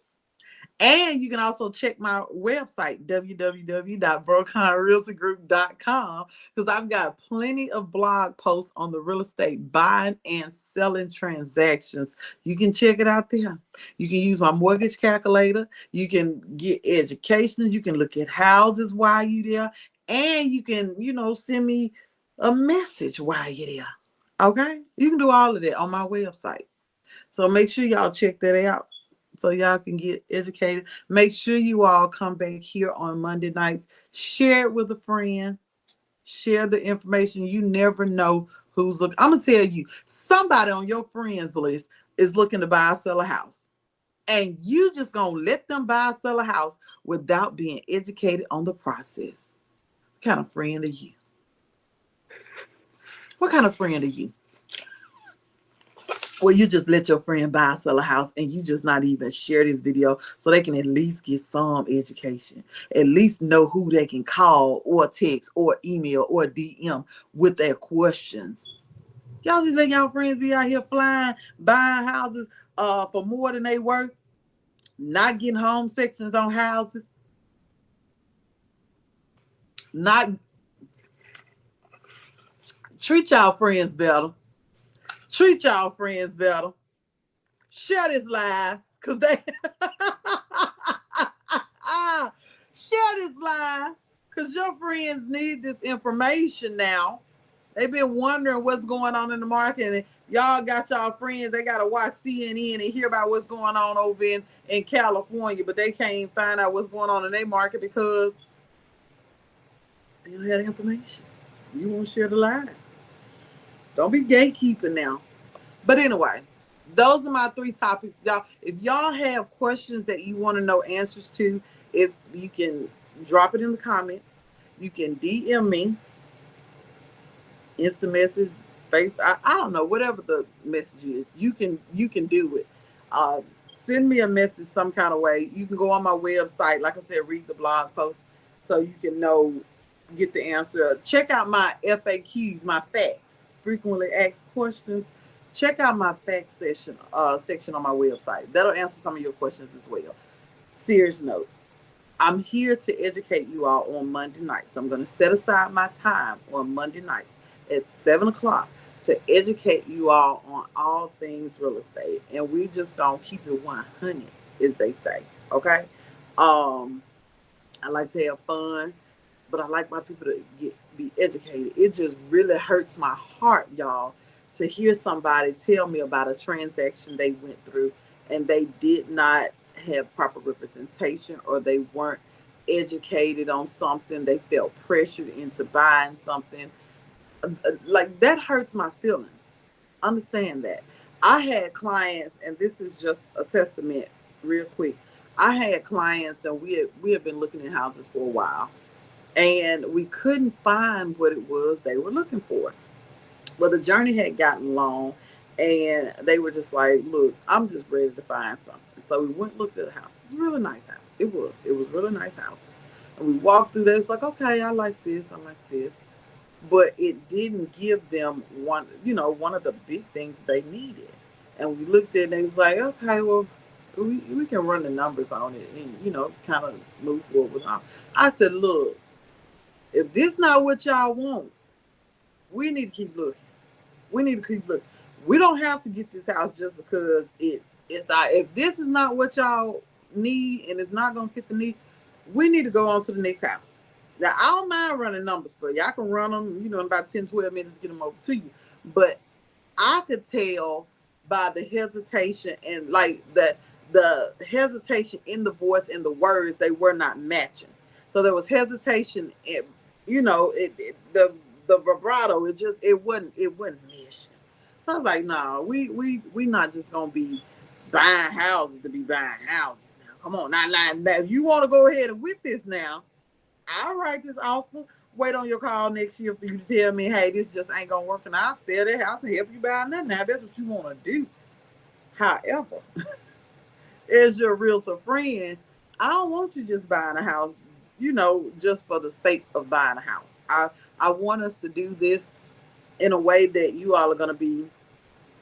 And you can also check my website, www.broconrealtygroup.com, because I've got plenty of blog posts on the real estate buying and selling transactions. You can check it out there. You can use my mortgage calculator. You can get education. You can look at houses while you're there. And you can, send me a message while you're there. Okay? You can do all of that on my website. So make sure y'all check that out so y'all can get educated. Make sure you all come back here on Monday nights. Share it with a friend. Share the information. You never know who's looking. I'm going to tell you, somebody on your friends list is looking to buy or sell a house. And you just going to let them buy or sell a house without being educated on the process. What kind of friend are you? What kind of friend are you? Well, you just let your friend buy or sell a house and you just not even share this video so they can at least get some education. At least know who they can call or text or email or DM with their questions. Y'all just let y'all friends be out here flying, buying houses for more than they worth, not getting home inspections on houses, not treat y'all friends better. Treat y'all friends better. Share this live because they share this live because your friends need this information now. They've been wondering what's going on in the market, and y'all got y'all friends. They got to watch CNN and hear about what's going on over in California, but they can't find out what's going on in their market because they don't have the information. You won't share the live. Don't be gatekeeping now. But anyway, those are my 3 topics, y'all. If y'all have questions that you want to know answers to, if you can drop it in the comments, you can DM me, instant message, face. I don't know, whatever the message is, you can do it. Send me a message some kind of way. You can go on my website, like I said, read the blog post so you can get the answer. Check out my FAQs, my facts, frequently asked questions. Check out my facts section on my website. That'll answer some of your questions as well. Serious note, I'm here to educate you all on Monday nights. I'm going to set aside my time on Monday nights at 7 o'clock to educate you all on all things real estate. And we just don't keep it 100, as they say. Okay? I like to have fun, but I like my people to be educated. It just really hurts my heart, y'all, to hear somebody tell me about a transaction they went through and they did not have proper representation or they weren't educated on something, they felt pressured into buying something. Like that hurts my feelings. Understand that. I had clients, and this is just a testament, real quick. I had clients, and we had been looking at houses for a while, and we couldn't find what it was they were looking for. Well, the journey had gotten long, and they were just like, "Look, I'm just ready to find something." So we went and looked at the house. It was a really nice house. It was. It was a really nice house. And we walked through there. It's like, okay, I like this. I like this, but it didn't give them one of the big things they needed. And we looked at it and it was like, okay, well, we can run the numbers on it and, kind of move forward. I said, look, if this not what y'all want, we need to keep looking. We need to keep looking. We don't have to get this house just because it's not. If this is not what y'all need and it's not going to fit the need, we need to go on to the next house. Now, I don't mind running numbers for you. I can run them, in about 10, 12 minutes, get them over to you. But I could tell by the hesitation and like the hesitation in the voice and the words, they were not matching. So there was hesitation and the vibrato, it wasn't meshing. So I was like, no, we not just gonna be buying houses to be buying houses now. Come on, now if you want to go ahead and with this now, I'll write this offer. Wait on your call next year for you to tell me, hey, this just ain't gonna work, and I'll sell that house and help you buy another. Now, that's what you want to do. However, as your realtor friend, I don't want you just buying a house, just for the sake of buying a house. I want us to do this in a way that you all are gonna be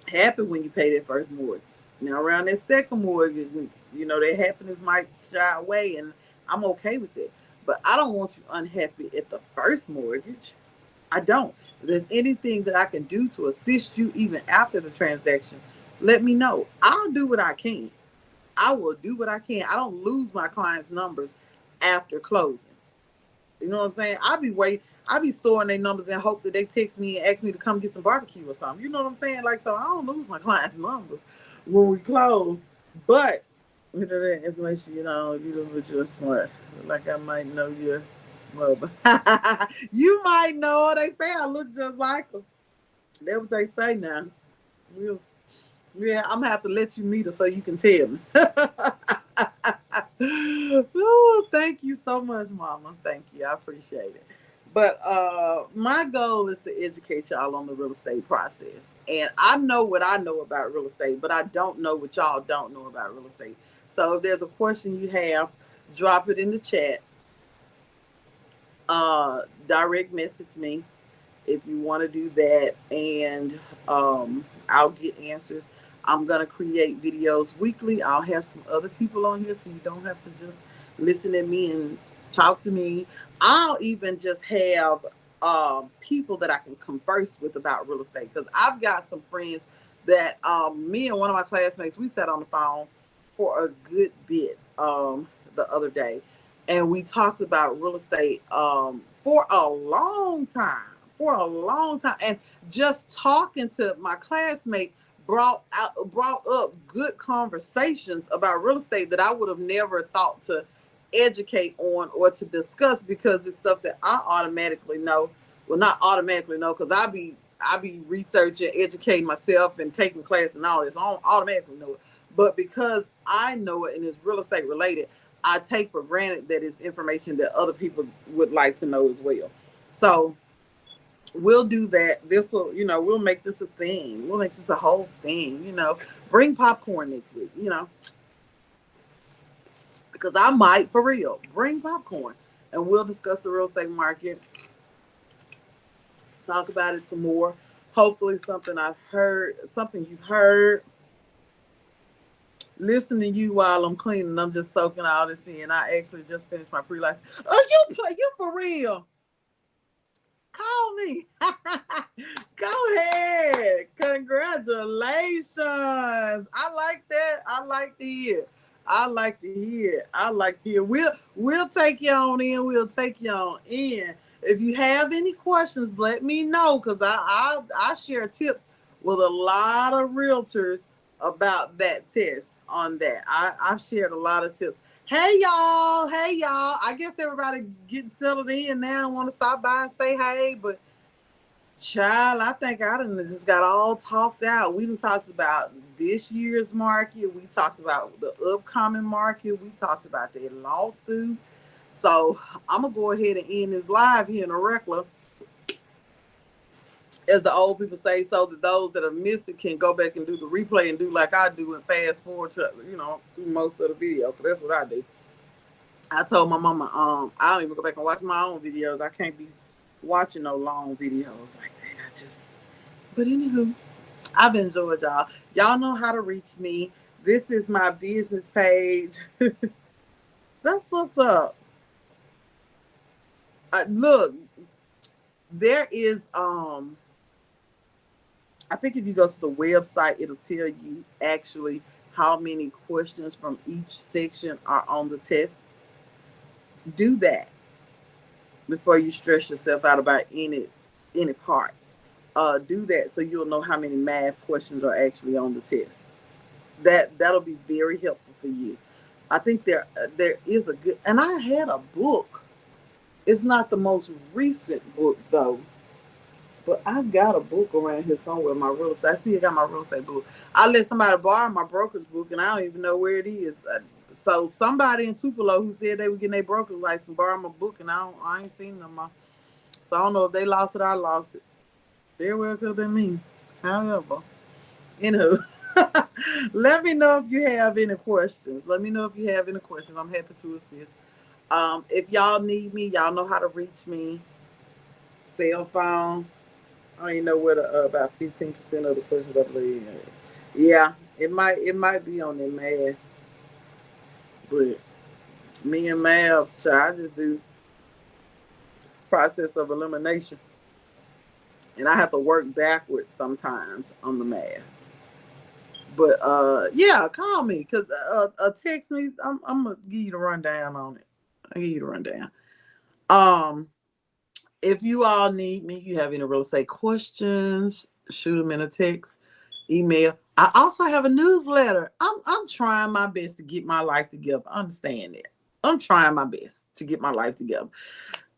happy when you pay that first mortgage. Now, around that second mortgage, that happiness might shy away, and I'm okay with it. But I don't want you unhappy at the first mortgage. I don't. If there's anything that I can do to assist you even after the transaction, let me know. I'll do what I can. I will do what I can. I don't lose my clients' numbers after closing. You know what I'm saying? I be storing their numbers and hope that they text me and ask me to come get some barbecue or something. You know what I'm saying? Like, so I don't lose my clients' numbers when we close. But that information, you know what you're smart. Like I might know your mother. You might know her. They say I look just like her. That's what they say now. We'll, yeah, I'm gonna have to let you meet her so you can tell me. Oh, thank you so much, Mama. Thank you. I appreciate it. But my goal is to educate y'all on the real estate process. And I know what I know about real estate, but I don't know what y'all don't know about real estate. So if there's a question you have, drop it in the chat. Direct message me if you want to do that, and I'll get answers. I'm gonna create videos weekly. I'll have some other people on here, so you don't have to just listen to me and talk to me. I'll even just have people that I can converse with about real estate, because I've got some friends that me and one of my classmates, we sat on the phone for a good bit the other day, and we talked about real estate for a long time, and just talking to my classmate brought up good conversations about real estate that I would have never thought to educate on or to discuss, because it's stuff that I automatically know. Well, not automatically know, because I be researching, educating myself, and taking class and all this. I don't automatically know it, but because I know it and it's real estate related, I take for granted that it's information that other people would like to know as well. So we'll do that. This will, we'll make this a thing. We'll make this a whole thing. Bring popcorn next week. Because I might, for real, bring popcorn, and we'll discuss the real estate market, talk about it some more. Hopefully, something you've heard. Listen to you while I'm cleaning. I'm just soaking all this in. I actually just finished my pre-license. Oh, you for real? Call me. Go ahead. Congratulations. I like that. I like to hear. I like to hear. I like to hear. We'll take you on in. We'll take you on in. If you have any questions, let me know, because I share tips with a lot of realtors about that test on that. I've shared a lot of tips. Hey y'all, hey y'all. I guess everybody getting settled in now and want to stop by and say hey, but child, I think I done just got all talked out. We done talked about this year's market. We talked about the upcoming market. We talked about the lawsuit. So I'm gonna go ahead and end this live here in a regular, as the old people say, so that those that have missed it can go back and do the replay and do like I do and fast forward to through most of the video. Cause that's what I do. I told my mama, I don't even go back and watch my own videos. I can't be watching no long videos like that. But anywho, I've enjoyed y'all. Y'all know how to reach me. This is my business page. That's what's up. Look, there is, I think if you go to the website, it'll tell you actually how many questions from each section are on the test. Do that before you stress yourself out about any part. Do that so you'll know how many math questions are actually on the test. That'll be very helpful for you. I think there is a good, and I had a book. It's not the most recent book though, but I got a book around here somewhere. My real estate. I still got my real estate book. I let somebody borrow my broker's book, and I don't even know where it is. So somebody in Tupelo who said they were getting their broker's license borrow my book, and I ain't seen them. So I don't know if they lost it or I lost it. Very well could have been me. However, anywho, let me know if you have any questions. Let me know if you have any questions. I'm happy to assist. If y'all need me, y'all know how to reach me. Cell phone. I don't even know where the about 15% of the questions I believe. Yeah, it might be on their math, but me and math, I just do process of elimination, and I have to work backwards sometimes on the math. But yeah, call me because text me. I'm gonna give you the rundown on it. I'll give you the rundown. Um, if you all need me, you have any real estate questions, shoot them in a text, email. I also have a newsletter. I'm trying my best to get my life together. Understand that. I'm trying my best to get my life together.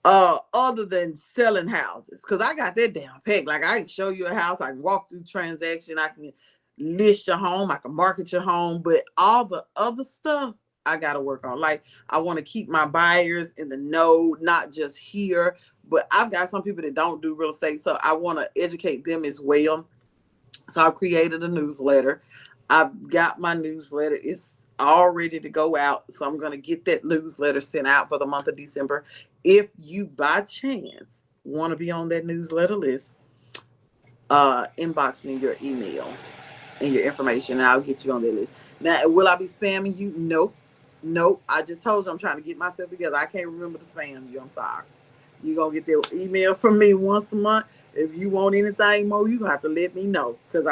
Other than selling houses, because I got that down peg. Like I can show you a house, I can walk through transaction, I can list your home, I can market your home, but all the other stuff I gotta work on. Like I want to keep my buyers in the know, not just here, but I've got some people that don't do real estate, so I want to educate them as well. So I created a newsletter. I've got my newsletter. It's all ready to go out. So I'm going to get that newsletter sent out for the month of December. If you by chance want to be on that newsletter list, inbox me your email and your information, and I'll get you on that list. Now, will I be spamming you? Nope. Nope. I just told you I'm trying to get myself together. I can't remember to spam you. I'm sorry. You're going to get that email from me once a month. If you want anything more, you're going to have to let me know. Because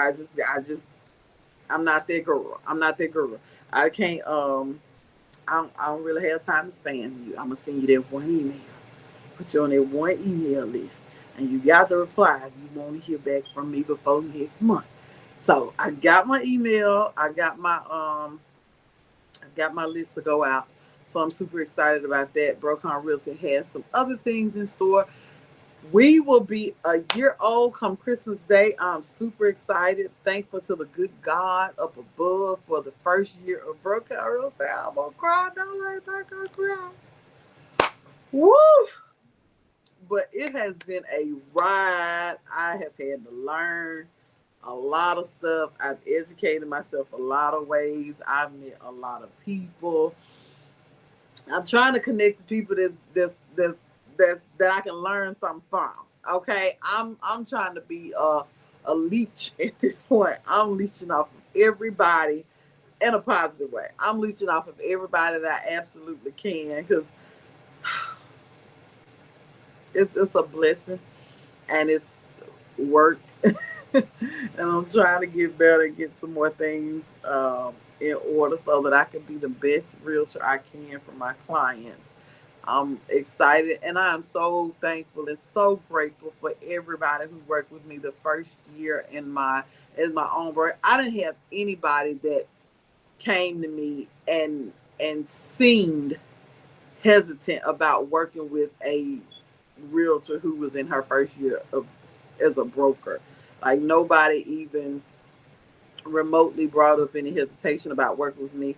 I'm not that girl. I'm not that girl. I can't, I don't really have time to spam you. I'm going to send you that one email. Put you on that one email list. And you got the reply if you want to hear back from me before next month. So I got my email. I got my list to go out. So I'm super excited about that. Brocon Realty has some other things in store. We will be a year old come Christmas Day. I'm super excited. Thankful to the good God up above for the first year of Brocon Realty. I'm gonna cry. Don't let me gonna cry. Woo! But it has been a ride. I have had to learn a lot of stuff. I've educated myself a lot of ways. I've met a lot of people. I'm trying to connect to people that I can learn something from. Okay, I'm trying to be a leech at this point. I'm leeching off of everybody in a positive way. I'm leeching off of everybody that I absolutely can because it's a blessing and it's work. And I'm trying to get better and get some more things in order so that I can be the best realtor I can for my clients. I'm excited and I'm so thankful and so grateful for everybody who worked with me the first year in my own work. I didn't have anybody that came to me and and seemed hesitant about working with a realtor who was in her first year of as a broker. Like nobody even remotely brought up any hesitation about working with me,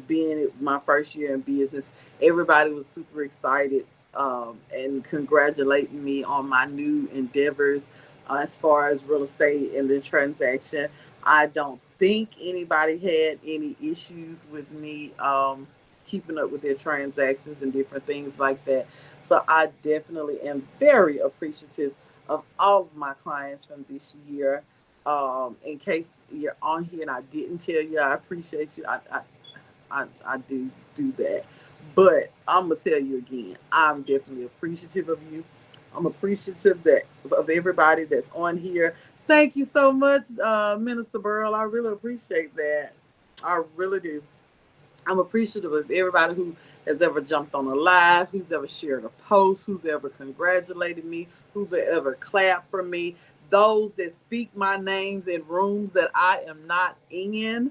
being my first year in business. Everybody was super excited and congratulating me on my new endeavors as far as real estate and the transaction. I don't think anybody had any issues with me keeping up with their transactions and different things like that. So I definitely am very appreciative of all of my clients from this year. In case you're on here and I didn't tell you, I appreciate you. I do that. But I'm gonna tell you again, I'm definitely appreciative of you. I'm appreciative that of everybody that's on here. Thank you so much, Minister Burl. I really appreciate that. I really do. I'm appreciative of everybody who has ever jumped on a live, who's ever shared a post, who's ever congratulated me, who's ever clapped for me. Those that speak my names in rooms that I am not in.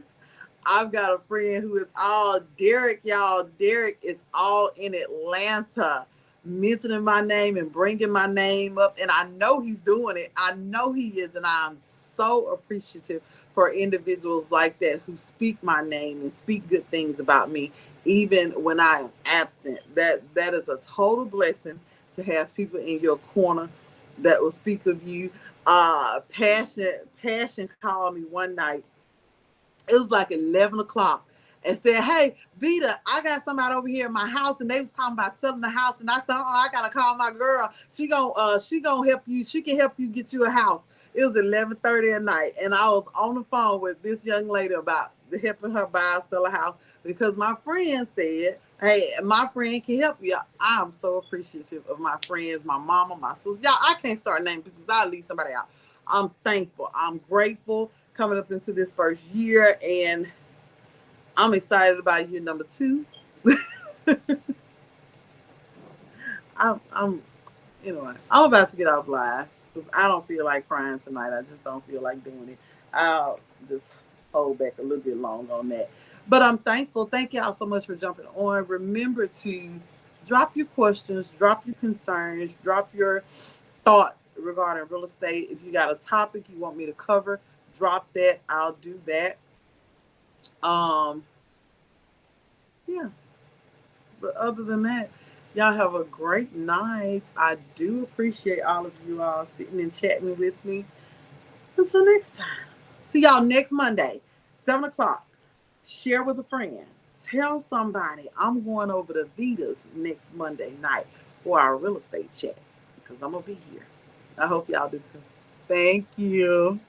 I've got a friend who is all Derek, y'all. Derek is all in Atlanta, mentioning my name and bringing my name up. And I know he's doing it. I know he is. And I'm so appreciative for individuals like that who speak my name and speak good things about me, even when I am absent. That is a total blessing to have people in your corner that will speak of you. Passion called me one night. It was like 11 o'clock and said, "Hey, Vita, I got somebody over here in my house and they was talking about selling the house." And I said, "Oh, I gotta call my girl. She gonna help you. She can help you get you a house." It was 11:30 at night, and I was on the phone with this young lady about helping her buy or sell a house because my friend said, "Hey, my friend can help you." I'm so appreciative of my friends, my mama, my sister. Y'all, I can't start naming because I'll leave somebody out. I'm thankful. I'm grateful coming up into this first year, and I'm excited about year number two. I'm I'm about to get off live because I don't feel like crying tonight. I just don't feel like doing it. I'll just hold back a little bit long on that. But I'm thankful. Thank y'all so much for jumping on. Remember to drop your questions, drop your concerns, drop your thoughts regarding real estate. If you got a topic you want me to cover, drop that. I'll do that. Um, yeah. But other than that, y'all have a great night. I do appreciate all of you all sitting and chatting with me. Until next time. See y'all next Monday, 7 o'clock. Share with a friend. Tell somebody I'm going over to Vita's next Monday night for our real estate chat because I'm going to be here. I hope y'all do too. Thank you.